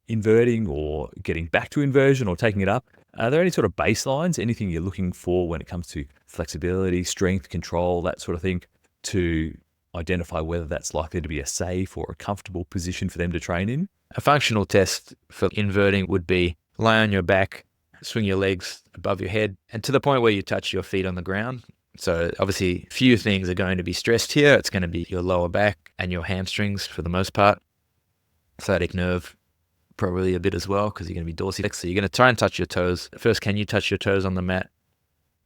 inverting or getting back to inversion or taking it up, are there any sort of baselines, anything you're looking for when it comes to flexibility, strength, control, that sort of thing, to identify whether that's likely to be a safe or a comfortable position for them to train in? A functional test for inverting would be lie on your back, swing your legs above your head, and to the point where you touch your feet on the ground. So obviously, few things are going to be stressed here. It's going to be your lower back and your hamstrings for the most part. Sciatic nerve probably a bit as well because you're going to be dorsiflex. So you're going to try and touch your toes. First, can you touch your toes on the mat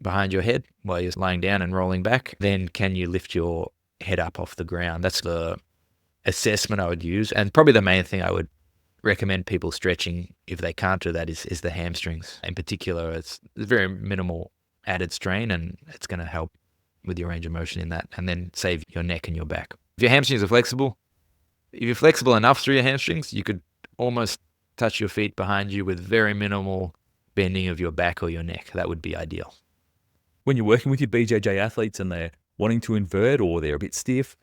behind your head while you're lying down and rolling back? Then can you lift your head up off the ground? That's the assessment I would use. And probably the main thing I would recommend people stretching if they can't do that is the hamstrings. In particular, it's very minimal added strain and it's going to help with your range of motion in that, and then save your neck and your back. If your hamstrings are flexible, if you're flexible enough through your hamstrings, you could almost touch your feet behind you with very minimal bending of your back or your neck. That would be ideal. When you're working with your BJJ athletes and they're wanting to invert or they're a bit stiff,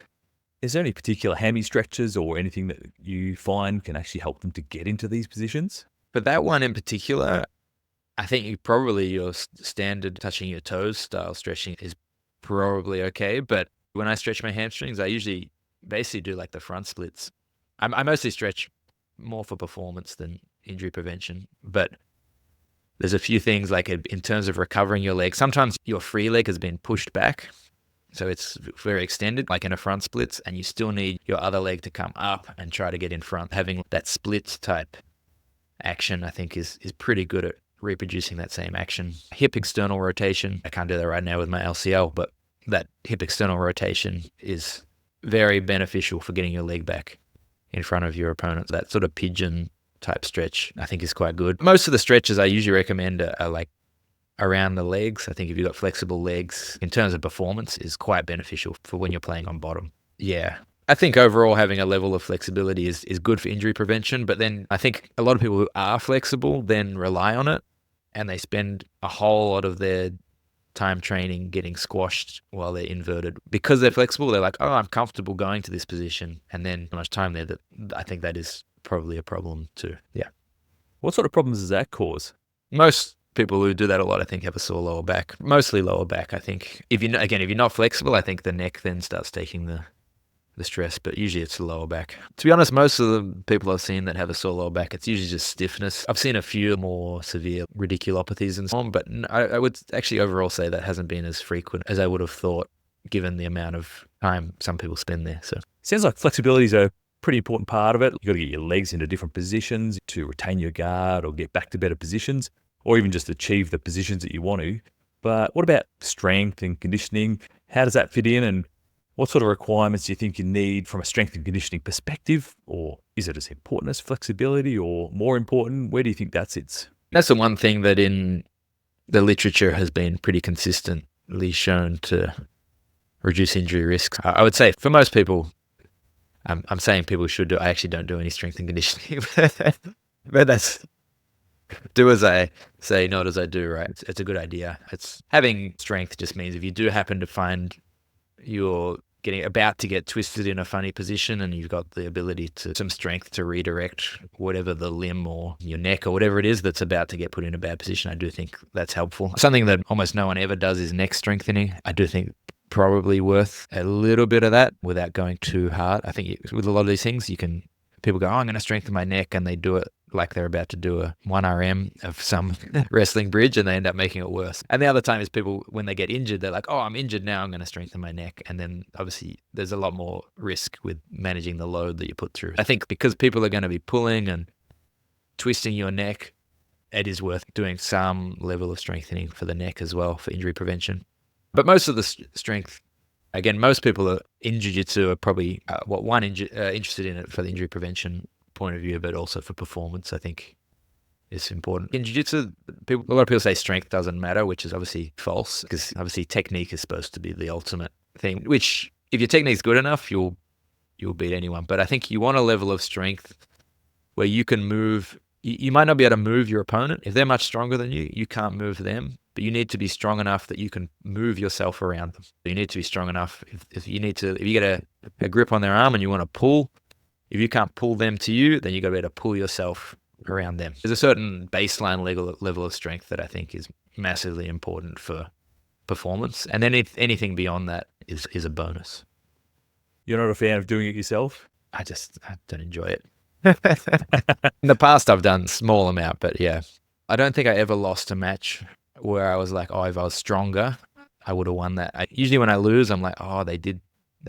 is there any particular hammy stretches or anything that you find can actually help them to get into these positions? For that one in particular, I think your standard touching your toes style stretching is probably okay. But when I stretch my hamstrings, I usually basically do like the front splits. I mostly stretch more for performance than injury prevention. But there's a few things like in terms of recovering your leg. Sometimes your free leg has been pushed back, so it's very extended, like in a front splits, and you still need your other leg to come up and try to get in front. Having that split type action, I think, is pretty good at reproducing that same action. Hip external rotation, I can't do that right now with my LCL, but that hip external rotation is very beneficial for getting your leg back in front of your opponent. That sort of pigeon type stretch, I think, is quite good. Most of the stretches I usually recommend are like around the legs. I think if you've got flexible legs, in terms of performance, is quite beneficial for when you're playing on bottom. Yeah. I think overall having a level of flexibility is good for injury prevention, but then I think a lot of people who are flexible then rely on it, and they spend a whole lot of their time training getting squashed while they're inverted. Because they're flexible, they're like, oh, I'm comfortable going to this position, and then so much time there that I think that is probably a problem too. Yeah. What sort of problems does that cause? Most people who do that a lot, I think, have a sore lower back. Mostly lower back, I think. If you're not flexible, I think the neck then starts taking the stress, but usually it's the lower back. To be honest, most of the people I've seen that have a sore lower back, it's usually just stiffness. I've seen a few more severe radiculopathies and so on, but I would actually overall say that hasn't been as frequent as I would have thought, given the amount of time some people spend there. So sounds like flexibility is a pretty important part of it. You've got to get your legs into different positions to retain your guard or get back to better positions, or even just achieve the positions that you want to. But what about strength and conditioning? How does that fit in, and what sort of requirements do you think you need from a strength and conditioning perspective? Or is it as important as flexibility, or more important? Where do you think that sits? That's the one thing that in the literature has been pretty consistently shown to reduce injury risks. I would say for most people, I'm saying people should do. I actually don't do any strength and conditioning, but that's do as I say, not as I do, right? It's a good idea. It's having strength just means if you do happen to find you're about to get twisted in a funny position and you've got the ability to some strength to redirect whatever the limb or your neck or whatever it is that's about to get put in a bad position, I do think that's helpful. Something that almost no one ever does is neck strengthening. I do think probably worth a little bit of that without going too hard. I think with a lot of these things, people go, oh, I'm going to strengthen my neck, and they do it like they're about to do a 1RM of some wrestling bridge, and they end up making it worse. And the other time is people, when they get injured, they're like, oh, I'm injured now, I'm going to strengthen my neck. And then obviously there's a lot more risk with managing the load that you put through. I think because people are going to be pulling and twisting your neck, it is worth doing some level of strengthening for the neck as well for injury prevention. But most of the strength, again, most people in Jiu Jitsu are probably interested in it for the injury prevention point of view, but also for performance, I think is important. In Jiu Jitsu, a lot of people say strength doesn't matter, which is obviously false, because obviously technique is supposed to be the ultimate thing, which if your technique's good enough, you'll beat anyone. But I think you want a level of strength where you can move. You might not be able to move your opponent. If they're much stronger than you, you can't move them. But you need to be strong enough that you can move yourself around them. You need to be strong enough. If you get a grip on their arm and you want to pull, if you can't pull them to you, then you got to be able to pull yourself around them. There's a certain baseline level of strength that I think is massively important for performance. And then anything beyond that is a bonus. You're not a fan of doing it yourself? I don't enjoy it. In the past, I've done small amount, but yeah, I don't think I ever lost a match where I was like, oh, if I was stronger, I would have won that. Usually when I lose, I'm like, oh, they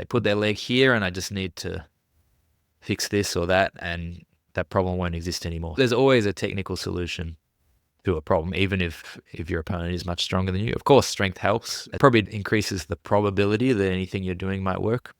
put their leg here and I just need to fix this or that. And that problem won't exist anymore. There's always a technical solution to a problem, even if your opponent is much stronger than you. Of course, strength helps. It probably increases the probability that anything you're doing might work.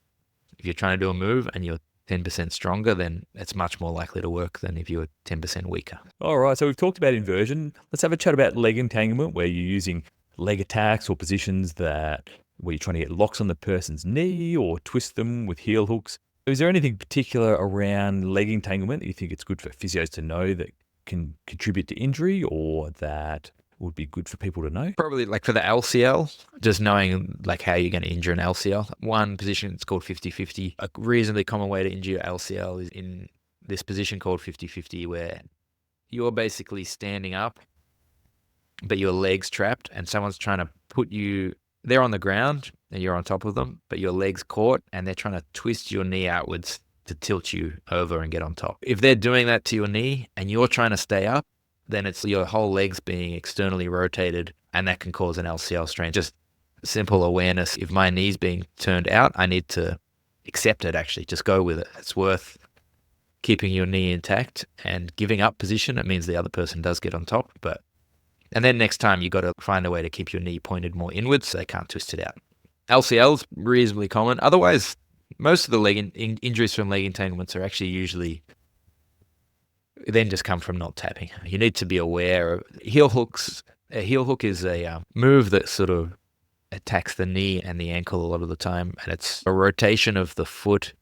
If you're trying to do a move and you're 10% stronger, then it's much more likely to work than if you were 10% weaker. All right, so we've talked about inversion. Let's have a chat about leg entanglement, where you're using leg attacks or positions where you're trying to get locks on the person's knee or twist them with heel hooks. Is there anything particular around leg entanglement that you think it's good for physios to know that can contribute to injury, or that would be good for people to know? Probably like for the LCL, just knowing like how you're going to injure an LCL. One position, it's called 50-50. A reasonably common way to injure your LCL is in this position called 50-50, where you're basically standing up, but your leg's trapped, and someone's trying to put you, they're on the ground and you're on top of them, but your leg's caught and they're trying to twist your knee outwards to tilt you over and get on top. If they're doing that to your knee and you're trying to stay up, then it's your whole leg's being externally rotated, and that can cause an LCL strain. Just simple awareness. If my knee's being turned out, I need to accept it, actually. Just go with it. It's worth keeping your knee intact and giving up position. It means the other person does get on top. And then next time you got to find a way to keep your knee pointed more inwards so they can't twist it out. LCL's reasonably common. Otherwise, most of the leg injuries from leg entanglements are actually usually then just come from not tapping. You need to be aware of heel hooks. A heel hook is a move that sort of attacks the knee and the ankle a lot of the time, and it's a rotation of the foot,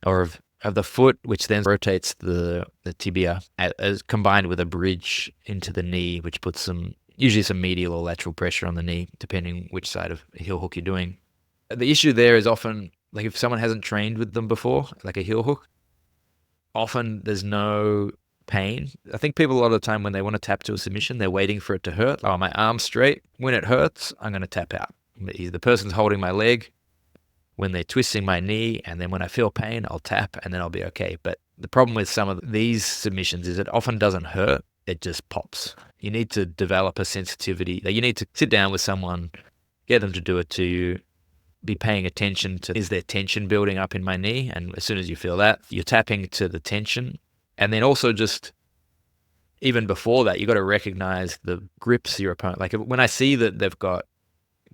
or of the foot, which then rotates the tibia, as combined with a bridge into the knee, which puts usually some medial or lateral pressure on the knee, depending which side of a heel hook you're doing. The issue there is often, like if someone hasn't trained with them before, like a heel hook, often there's no pain. I think people a lot of the time when they want to tap to a submission, they're waiting for it to hurt. Oh, my arm's straight. When it hurts, I'm going to tap out. The person's holding my leg when they're twisting my knee, and then when I feel pain, I'll tap and then I'll be okay. But the problem with some of these submissions is it often doesn't hurt. It just pops. You need to develop a sensitivity. You need to sit down with someone, get them to do it to you, be paying attention to, is there tension building up in my knee? And as soon as you feel that, you're tapping to the tension. And then also just, even before that, you got to recognize the grips your opponent. Like when I see that they've got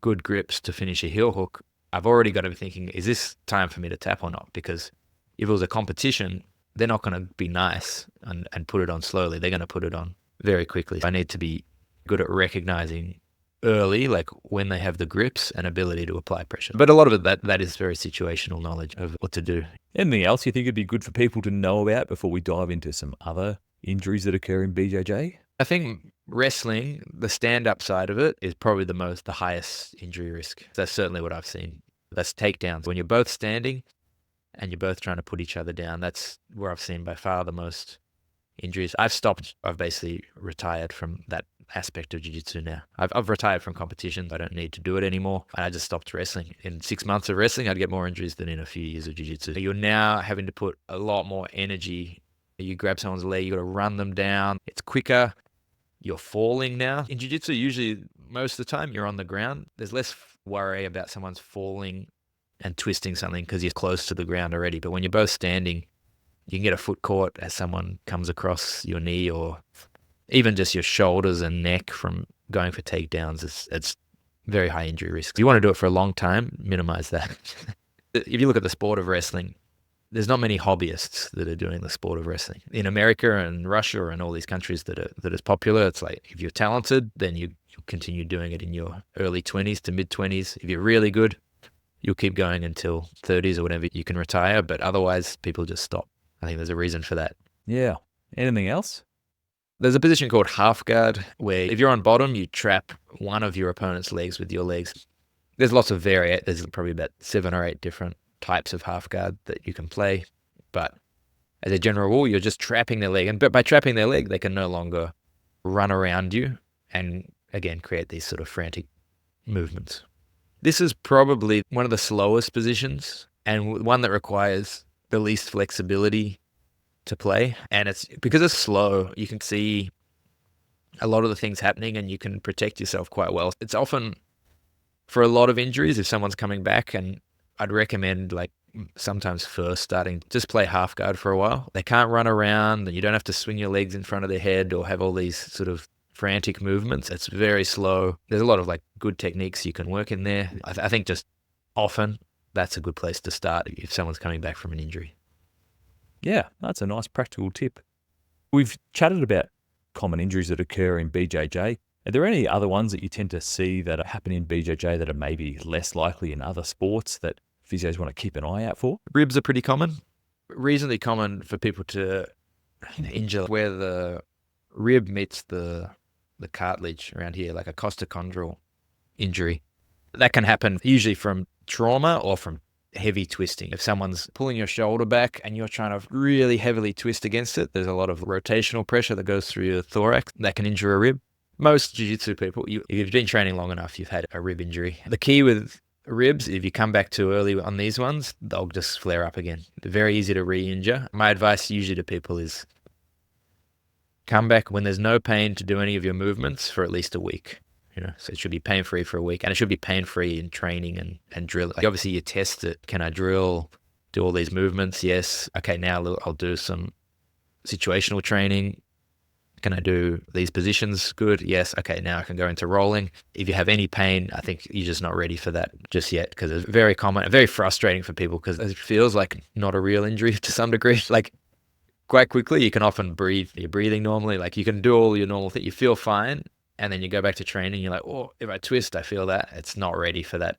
good grips to finish a heel hook, I've already got to be thinking, is this time for me to tap or not? Because if it was a competition, they're not going to be nice and put it on slowly. They're going to put it on very quickly. I need to be good at recognizing early, like when they have the grips and ability to apply pressure. But a lot of it, that is very situational knowledge of what to do. Anything else you think would be good for people to know about before we dive into some other injuries that occur in BJJ? I think wrestling, the stand-up side of it, is probably the highest injury risk. That's certainly what I've seen. That's takedowns. When you're both standing and you're both trying to put each other down, that's where I've seen by far the most injuries. I've basically retired from that aspect of jiu-jitsu now. I've retired from competitions. I don't need to do it anymore. And I just stopped wrestling. In 6 months of wrestling, I'd get more injuries than in a few years of jiu-jitsu. You're now having to put a lot more energy. You grab someone's leg, you got to run them down. It's quicker. You're falling now. In jiu-jitsu, usually most of the time you're on the ground. There's less worry about someone's falling and twisting something because you're close to the ground already. But when you're both standing, you can get a foot caught as someone comes across your knee, or even just your shoulders and neck from going for takedowns. It's very high injury risk. If you want to do it for a long time, minimize that. If you look at the sport of wrestling, there's not many hobbyists that are doing the sport of wrestling. In America and Russia and all these countries that is popular, it's like if you're talented, then you'll continue doing it in your early 20s to mid-20s. If you're really good, you'll keep going until 30s or whatever. You can retire, but otherwise people just stop. I think there's a reason for that. Yeah. Anything else? There's a position called half guard, where if you're on bottom, you trap one of your opponent's legs with your legs. There's lots of there's probably about 7 or 8 different types of half guard that you can play. But as a general rule, you're just trapping their leg. But by trapping their leg, they can no longer run around you and, again, create these sort of frantic movements. This is probably one of the slowest positions and one that requires the least flexibility to play. And it's because it's slow, you can see a lot of the things happening and you can protect yourself quite well. It's often, for a lot of injuries, if someone's coming back, and I'd recommend, like, sometimes first starting, just play half guard for a while. They can't run around, and you don't have to swing your legs in front of their head or have all these sort of frantic movements. It's very slow. There's a lot of like good techniques you can work in there. I think just often that's a good place to start if someone's coming back from an injury. Yeah, that's a nice practical tip. We've chatted about common injuries that occur in BJJ. Are there any other ones that you tend to see that happen in BJJ that are maybe less likely in other sports that physios want to keep an eye out for? Ribs are pretty common. Reasonably common for people to injure where the rib meets the cartilage around here, like a costochondral injury. That can happen usually from trauma or from heavy twisting. If someone's pulling your shoulder back and you're trying to really heavily twist against it, there's a lot of rotational pressure that goes through your thorax that can injure a rib. Most jiu-jitsu people, if you've been training long enough, you've had a rib injury. The key with ribs, if you come back too early on these ones, they'll just flare up again. They're very easy to re-injure. My advice usually to people is come back when there's no pain to do any of your movements for at least a week. So it should be pain-free for a week, and it should be pain-free in training and drill. Like obviously you test it. Can I drill, do all these movements? Yes. Okay, now I'll do some situational training. Can I do these positions? Good. Yes. Okay, now I can go into rolling. If you have any pain, I think you're just not ready for that just yet, because it's very common and very frustrating for people because it feels like not a real injury to some degree. Like quite quickly, you can often breathe. You're breathing normally. Like you can do all your normal things. You feel fine. And then you go back to training. You're like, oh, if I twist, I feel that. It's not ready for that.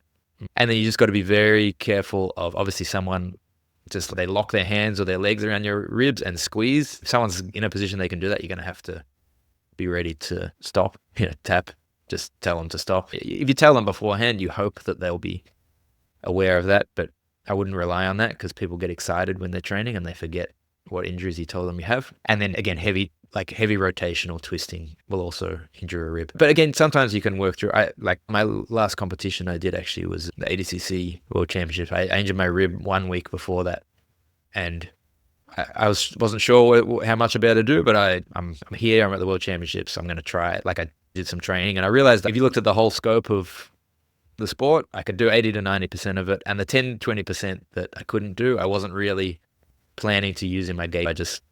And then you just got to be very careful of obviously someone just they lock their hands or their legs around your ribs and squeeze. If someone's in a position they can do that, you're going to have to be ready to stop, tap, just tell them to stop. If you tell them beforehand, you hope that they'll be aware of that, but I wouldn't rely on that because people get excited when they're training and they forget what injuries you told them you have. And then again, heavy rotational twisting will also injure a rib. But again, sometimes you can work through. Like my last competition I did actually was the ADCC World Championship. I injured my rib 1 week before that, and I wasn't sure how much I'd be able to do. But I'm here. I'm at the World Championships. So I'm going to try it. Like I did some training, and I realized that if you looked at the whole scope of the sport, I could do 80 to 90% of it, and the 10-20% that I couldn't do, I wasn't really planning to use in my game. I just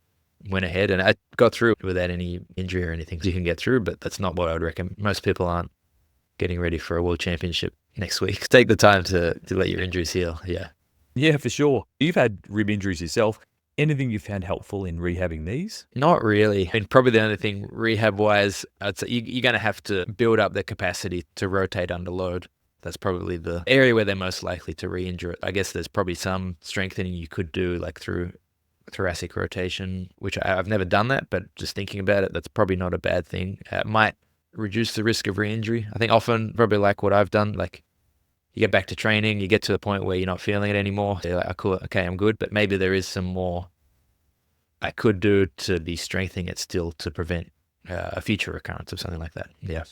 went ahead and I got through without any injury or anything. You can get through, but that's not what I would recommend. Most people aren't getting ready for a world championship next week. Take the time to let your injuries heal. Yeah, for sure. You've had rib injuries yourself. Anything you found helpful in rehabbing these? Not really. I mean, probably the only thing rehab-wise, I'd say you're going to have to build up the capacity to rotate under load. That's probably the area where they're most likely to re-injure it. I guess there's probably some strengthening you could do like through thoracic rotation, which I've never done that, but just thinking about it, that's probably not a bad thing. It might reduce the risk of re-injury. I think often, probably like what I've done, like you get back to training, you get to the point where you're not feeling it anymore. You're like, oh, okay, I'm good, but maybe there is some more I could do to be strengthening it still to prevent a future recurrence of something like that. Yeah.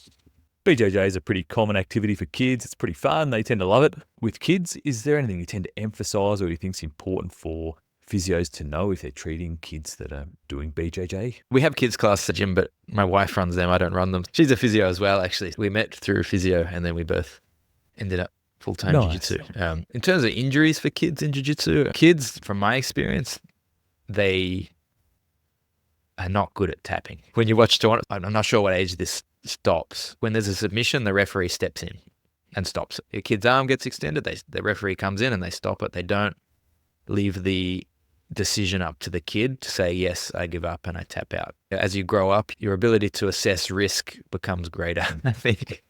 BJJ is a pretty common activity for kids. It's pretty fun. They tend to love it. With kids, is there anything you tend to emphasize or you think is important for physios to know if they're treating kids that are doing BJJ? We have kids class at the gym, but my wife runs them. I don't run them. She's a physio as well, actually. We met through Physio and then we both ended up full-time jiu-jitsu. In terms of injuries for kids in jiu-jitsu, kids, from my experience, they are not good at tapping. When you watch tournament, I'm not sure what age this stops. When there's a submission, the referee steps in and stops it. Your kid's arm gets extended, the referee comes in and they stop it. They don't leave the decision up to the kid to say, yes, I give up and I tap out. As you grow up, your ability to assess risk becomes greater, I think,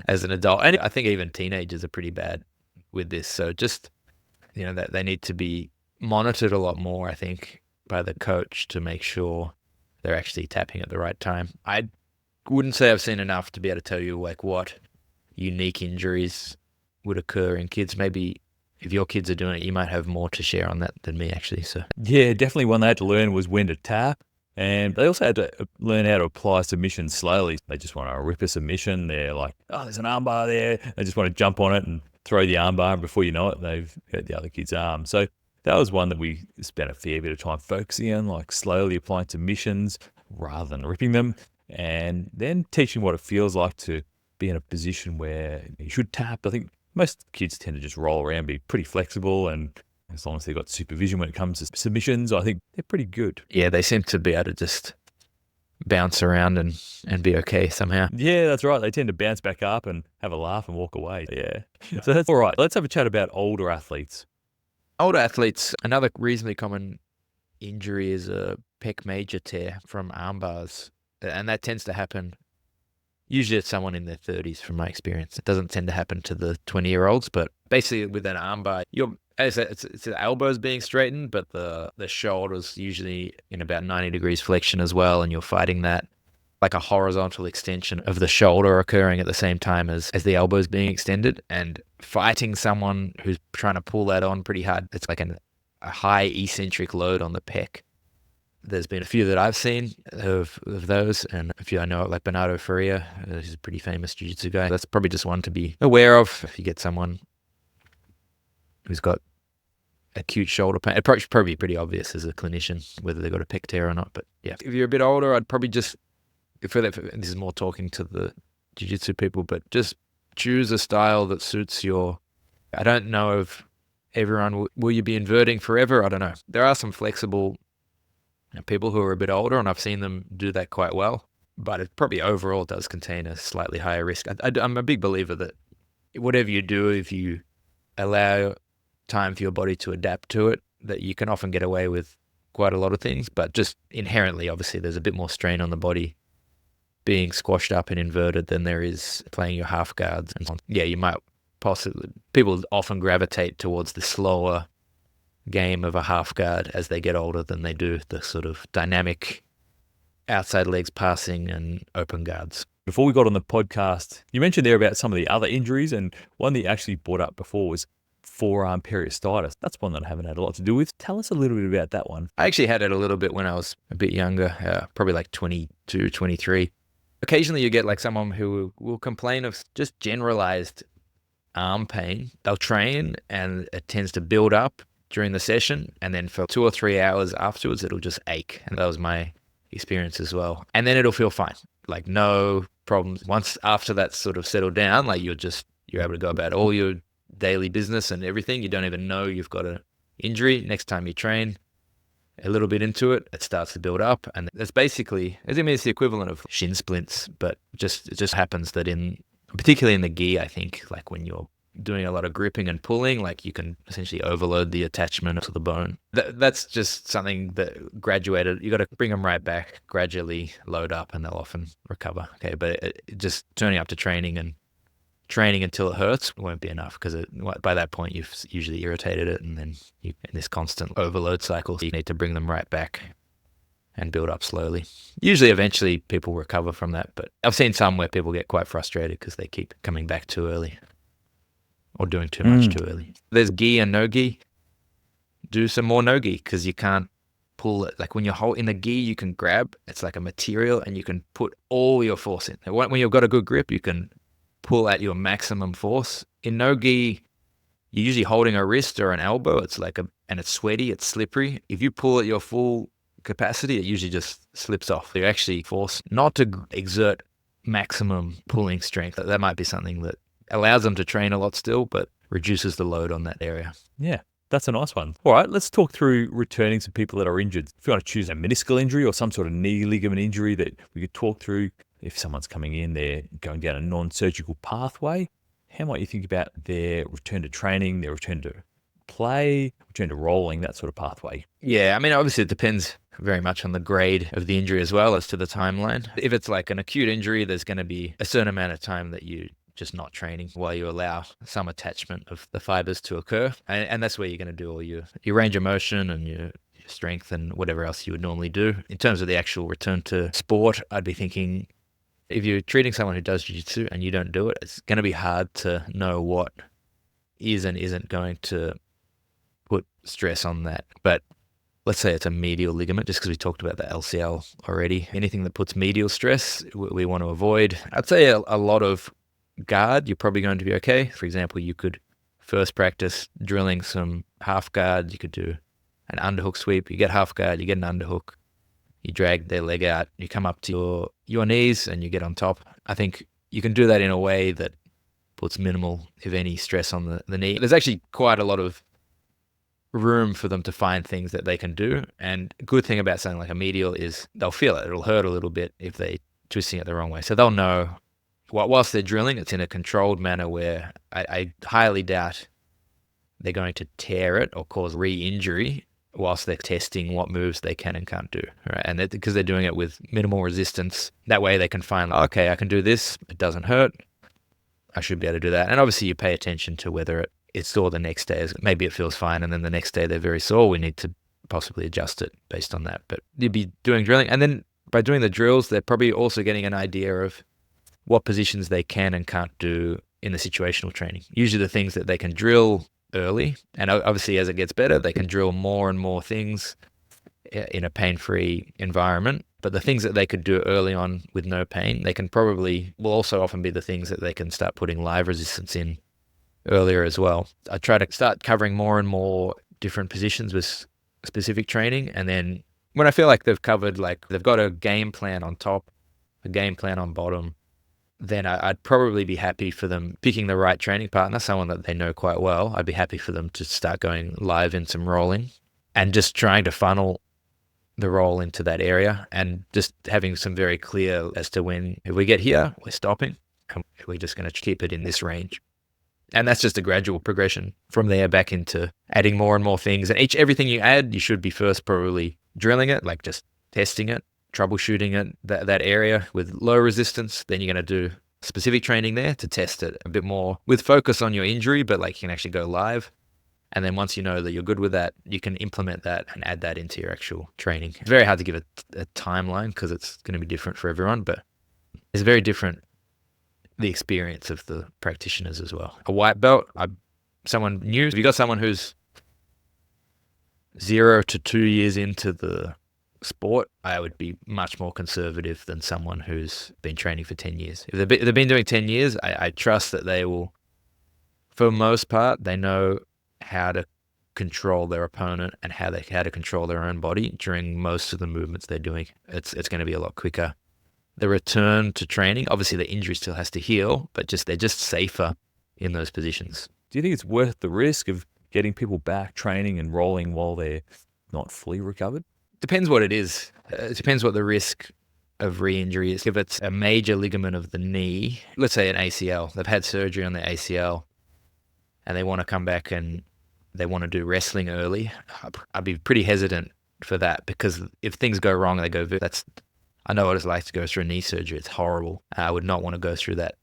as an adult. And I think even teenagers are pretty bad with this. So just, that they need to be monitored a lot more, I think, by the coach to make sure they're actually tapping at the right time. I wouldn't say I've seen enough to be able to tell you like what unique injuries would occur in kids. Maybe if your kids are doing it, you might have more to share on that than me, actually. So yeah, definitely one they had to learn was when to tap. And they also had to learn how to apply submission slowly. They just want to rip a submission. They're like, oh, there's an armbar there. They just want to jump on it and throw the armbar. And before you know it, they've hurt the other kid's arm. So that was one that we spent a fair bit of time focusing on, like slowly applying submissions rather than ripping them. And then teaching what it feels like to be in a position where you should tap. I think Most kids tend to just roll around, be pretty flexible, and as long as they've got supervision when it comes to submissions, I think they're pretty good. Yeah, they seem to be able to just bounce around and be okay somehow. Yeah, that's right. They tend to bounce back up and have a laugh and walk away. Yeah. So that's all right. Let's have a chat about older athletes. Older athletes, another reasonably common injury is a pec major tear from arm bars. And that tends to happen usually it's someone in their 30s from my experience. It doesn't tend to happen to the 20-year-olds, but basically with an arm bar, it's the elbows being straightened, but the shoulder's usually in about 90 degrees flexion as well, and you're fighting that, like a horizontal extension of the shoulder occurring at the same time as the elbows being extended, and fighting someone who's trying to pull that on pretty hard. It's like a high eccentric load on the pec. There's been a few that I've seen of those, and a few I know, like Bernardo Faria, who's a pretty famous jiu-jitsu guy. That's probably just one to be aware of if you get someone who's got acute shoulder pain. It's probably pretty obvious as a clinician whether they've got a pec tear or not. But yeah, if you're a bit older, I'd probably just, this is more talking to the jiu-jitsu people, but just choose a style that suits your, I don't know if everyone, will you be inverting forever? I don't know. There are some flexible people who are a bit older, and I've seen them do that quite well, but it probably overall does contain a slightly higher risk. I'm a big believer that whatever you do, if you allow time for your body to adapt to it, that you can often get away with quite a lot of things, but just inherently, obviously, there's a bit more strain on the body being squashed up and inverted than there is playing your half guards. And yeah, you might possibly, people often gravitate towards the slower game of a half guard as they get older than they do the sort of dynamic outside legs passing and open guards. Before we got on the podcast, you mentioned there about some of the other injuries, and one that you actually brought up before was forearm periostitis. That's one that I haven't had a lot to do with. Tell us a little bit about that one. I actually had it a little bit when I was a bit younger, probably like 22, 23. Occasionally you get like someone who will complain of just generalized arm pain. They'll train and it tends to build up during the session, and then for 2 or 3 hours afterwards, it'll just ache. And that was my experience as well. And then it'll feel fine, like no problems. Once after that's sort of settled down, like you're able to go about all your daily business and everything. You don't even know you've got an injury. Next time you train, a little bit into it, it starts to build up. And it's basically, it's the equivalent of shin splints, but it just happens that particularly in the gi, I think, like when you're doing a lot of gripping and pulling, like you can essentially overload the attachment to the bone. That's just something that graduated. You got to bring them right back, gradually load up, and they'll often recover. Okay, but just turning up to training and training until it hurts won't be enough, because by that point you've usually irritated it, and then you in this constant overload cycle. So you need to bring them right back and build up slowly. Usually, eventually, people recover from that, but I've seen some where people get quite frustrated because they keep coming back too early. Or doing too much too early. There's gi and no gi. Do some more no gi, because you can't pull it. Like when you're in the gi, you can grab. It's like a material, and you can put all your force in. When you've got a good grip, you can pull at your maximum force. In no gi, you're usually holding a wrist or an elbow. It's and it's sweaty, it's slippery. If you pull at your full capacity, it usually just slips off. You're actually forced not to exert maximum pulling strength. That might be something that allows them to train a lot still, but reduces the load on that area. Yeah, that's a nice one. All right, let's talk through returning some people that are injured. If you want to choose a meniscal injury or some sort of knee ligament injury that we could talk through, if someone's coming in, they're going down a non-surgical pathway, how might you think about their return to training, their return to play, return to rolling, that sort of pathway? Yeah, I mean, obviously it depends very much on the grade of the injury as well as to the timeline. If it's like an acute injury, there's going to be a certain amount of time that you just not training while you allow some attachment of the fibers to occur. And that's where you're going to do all your range of motion and your strength and whatever else you would normally do. In terms of the actual return to sport, I'd be thinking if you're treating someone who does jiu-jitsu and you don't do it, it's going to be hard to know what is and isn't going to put stress on that. But let's say it's a medial ligament, just because we talked about the LCL already. Anything that puts medial stress, we want to avoid. I'd say a lot of guard, you're probably going to be okay. For example, you could first practice drilling some half guard. You could do an underhook sweep. You get half guard, you get an underhook, you drag their leg out, you come up to your knees and you get on top. I think you can do that in a way that puts minimal, if any, stress on the knee. There's actually quite a lot of room for them to find things that they can do. And a good thing about something like a medial is they'll feel it. It'll hurt a little bit if they're twisting it the wrong way. So they'll know whilst they're drilling, it's in a controlled manner where I highly doubt they're going to tear it or cause re-injury whilst they're testing what moves they can and can't do, right? And because they're doing it with minimal resistance, that way they can find, okay, I can do this, it doesn't hurt, I should be able to do that. And obviously you pay attention to whether it's sore the next day. Maybe it feels fine, and then the next day they're very sore. We need to possibly adjust it based on that. But you'd be doing drilling, and then by doing the drills, they're probably also getting an idea of what positions they can and can't do in the situational training. Usually the things that they can drill early, and obviously as it gets better, they can drill more and more things in a pain-free environment. But the things that they could do early on with no pain, will also often be the things that they can start putting live resistance in earlier as well. I try to start covering more and more different positions with specific training, and then when I feel like they've covered, like they've got a game plan on top, a game plan on bottom, then I'd probably be happy for them picking the right training partner, someone that they know quite well. I'd be happy for them to start going live in some rolling and just trying to funnel the roll into that area, and just having some very clear as to when, if we get here, we're stopping, and we're just going to keep it in this range. And that's just a gradual progression from there back into adding more and more things. And everything you add, you should be first probably drilling it, like just testing it, troubleshooting it, that area with low resistance. Then you're going to do specific training there to test it a bit more with focus on your injury, but like you can actually go live. And then once you know that you're good with that, you can implement that and add that into your actual training. It's very hard to give a timeline because it's going to be different for everyone, but it's very different, the experience of the practitioners as well. A white belt, someone new, if you got someone who's 0 to 2 years into the sport, I would be much more conservative than someone who's been training for 10 years. If they've been doing 10 years, I trust that they will, for the most part, they know how to control their opponent and how to control their own body during most of the movements they're doing. It's going to be a lot quicker. The return to training, obviously the injury still has to heal, but they're just safer in those positions. Do you think it's worth the risk of getting people back training and rolling while they're not fully recovered? Depends what it is. It depends what the risk of re-injury is. If it's a major ligament of the knee, let's say an ACL, they've had surgery on their ACL and they want to come back and they want to do wrestling early, I'd be pretty hesitant for that, because if things go wrong, I know what it's like to go through a knee surgery. It's horrible. I would not want to go through that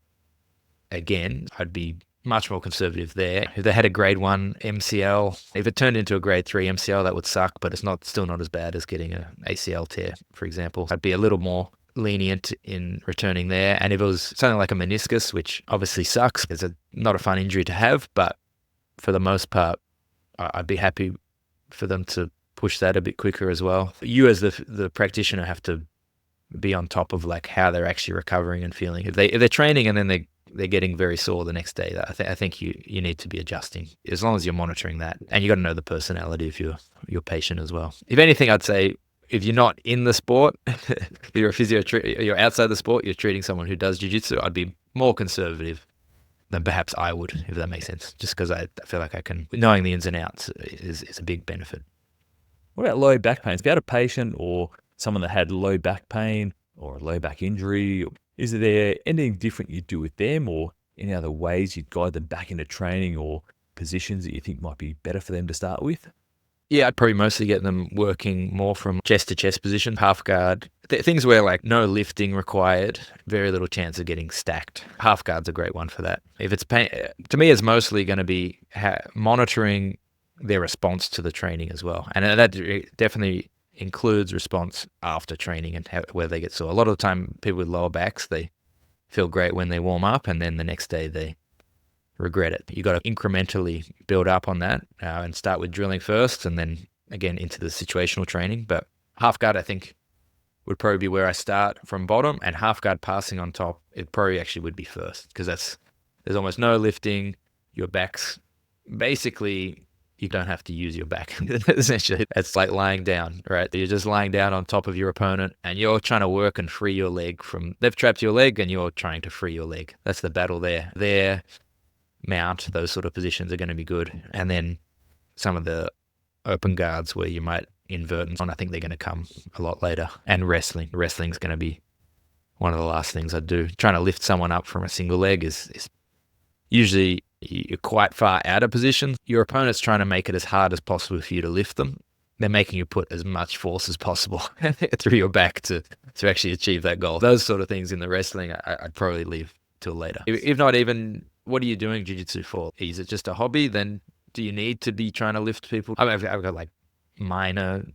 again. I'd be much more conservative there. If they had a grade 1 MCL, if it turned into a grade 3 MCL, that would suck, but it's still not as bad as getting an ACL tear, for example. I'd be a little more lenient in returning there. And if it was something like a meniscus, which obviously sucks, it's not a fun injury to have, but for the most part, I'd be happy for them to push that a bit quicker as well. You as the practitioner have to be on top of like how they're actually recovering and feeling. If they're training and then they're getting very sore the next day, I think you need to be adjusting, as long as you're monitoring that. And you got to know the personality of your patient as well. If anything, I'd say if you're not in the sport, if you're a physio, you're outside the sport, you're treating someone who does jiu-jitsu, I'd be more conservative than perhaps I would, if that makes sense. Just because I feel like knowing the ins and outs is a big benefit. What about low back pain? If you had a patient or someone that had low back pain or a low back injury, is there anything different you do with them, or any other ways you'd guide them back into training or positions that you think might be better for them to start with? Yeah, I'd probably mostly get them working more from chest to chest position, half guard, things where like no lifting required, very little chance of getting stacked. Half guard's a great one for that. If it's pain, to me, it's mostly going to be monitoring their response to the training as well. And that definitely includes response after training and where they get sore. A lot of the time, people with lower backs, they feel great when they warm up, and then the next day they regret it. You got to incrementally build up on that and start with drilling first, and then again into the situational training. But half guard, I think, would probably be where I start from bottom, and half guard passing on top, it probably actually would be first, because there's almost no lifting. Your back's basically, you don't have to use your back. Essentially, it's like lying down, right? You're just lying down on top of your opponent, and you're trying to work and free your leg they've trapped your leg, and you're trying to free your leg. That's the battle there. mount, those sort of positions are going to be good. And then some of the open guards where you might invert and so on, I think they're going to come a lot later. And wrestling. Wrestling's going to be one of the last things I do. Trying to lift someone up from a single leg is usually you're quite far out of position. Your opponent's trying to make it as hard as possible for you to lift them. They're making you put as much force as possible through your back to actually achieve that goal. Those sort of things in the wrestling, I'd probably leave till later. If not even, what are you doing jiu-jitsu for? Is it just a hobby? Then do you need to be trying to lift people? I've got like minor,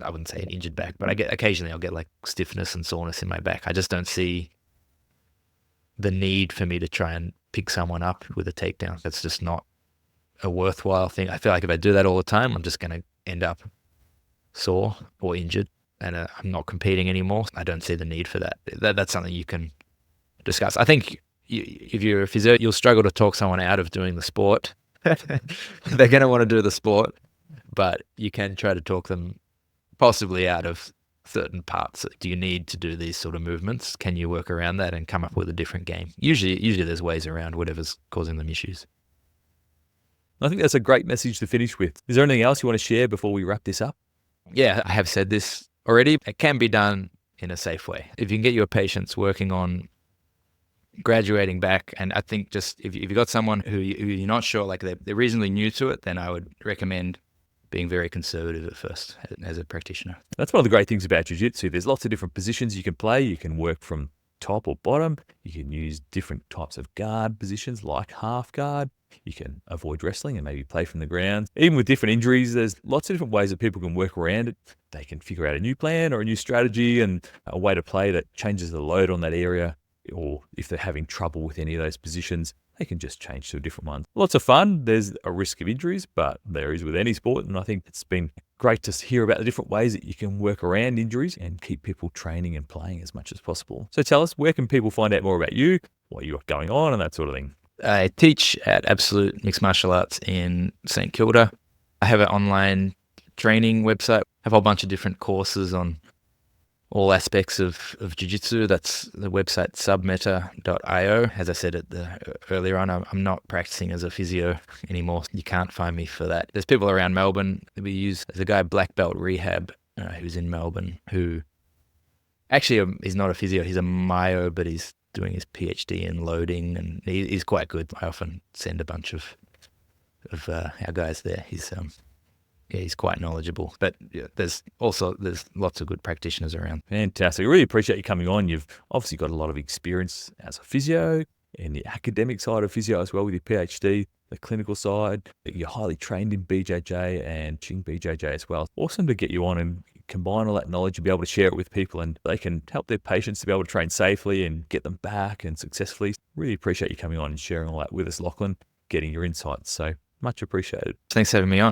I wouldn't say an injured back, but occasionally I'll get like stiffness and soreness in my back. I just don't see the need for me to try and pick someone up with a takedown. That's just not a worthwhile thing. I feel like if I do that all the time, I'm just going to end up sore or injured, and I'm not competing anymore. I don't see the need for that. That's something you can discuss. I think if you're a physio, you'll struggle to talk someone out of doing the sport. They're going to want to do the sport, but you can try to talk them possibly out of certain parts. Do you need to do these sort of movements? Can you work around that and come up with a different game? Usually there's ways around whatever's causing them issues. I think that's a great message to finish with. Is there anything else you want to share before we wrap this up? Yeah, I have said this already. It can be done in a safe way. If you can get your patients working on graduating back, and I think just if you've got someone who you're not sure, like they're reasonably new to it, then I would recommend being very conservative at first as a practitioner. That's one of the great things about jiu-jitsu. There's lots of different positions you can play. You can work from top or bottom. You can use different types of guard positions like half guard. You can avoid wrestling and maybe play from the ground. Even with different injuries, there's lots of different ways that people can work around it. They can figure out a new plan or a new strategy and a way to play that changes the load on that area. Or if they're having trouble with any of those positions, they can just change to a different one. Lots of fun. There's a risk of injuries, but there is with any sport. And I think it's been great to hear about the different ways that you can work around injuries and keep people training and playing as much as possible. So tell us, where can people find out more about you, what you got going on and that sort of thing? I teach at Absolute Mixed Martial Arts in St Kilda. I have an online training website. I have a whole bunch of different courses on all aspects of jiu-jitsu. That's the website submeta.io. As I said earlier on, I'm not practicing as a physio anymore. You can't find me for that. There's people around Melbourne that we use. There's a guy, Black Belt Rehab, who's in Melbourne, who actually is not a physio. He's a myo, but he's doing his PhD in loading, and he's quite good. I often send a bunch of our guys there. He's quite knowledgeable, but yeah, there's lots of good practitioners around. Fantastic. I really appreciate you coming on. You've obviously got a lot of experience as a physio and the academic side of physio as well with your PhD, the clinical side. You're highly trained in BJJ and Qing BJJ as well. Awesome to get you on and combine all that knowledge and be able to share it with people, and they can help their patients to be able to train safely and get them back and successfully. Really appreciate you coming on and sharing all that with us, Lachlan, getting your insights. So much appreciated. Thanks for having me on.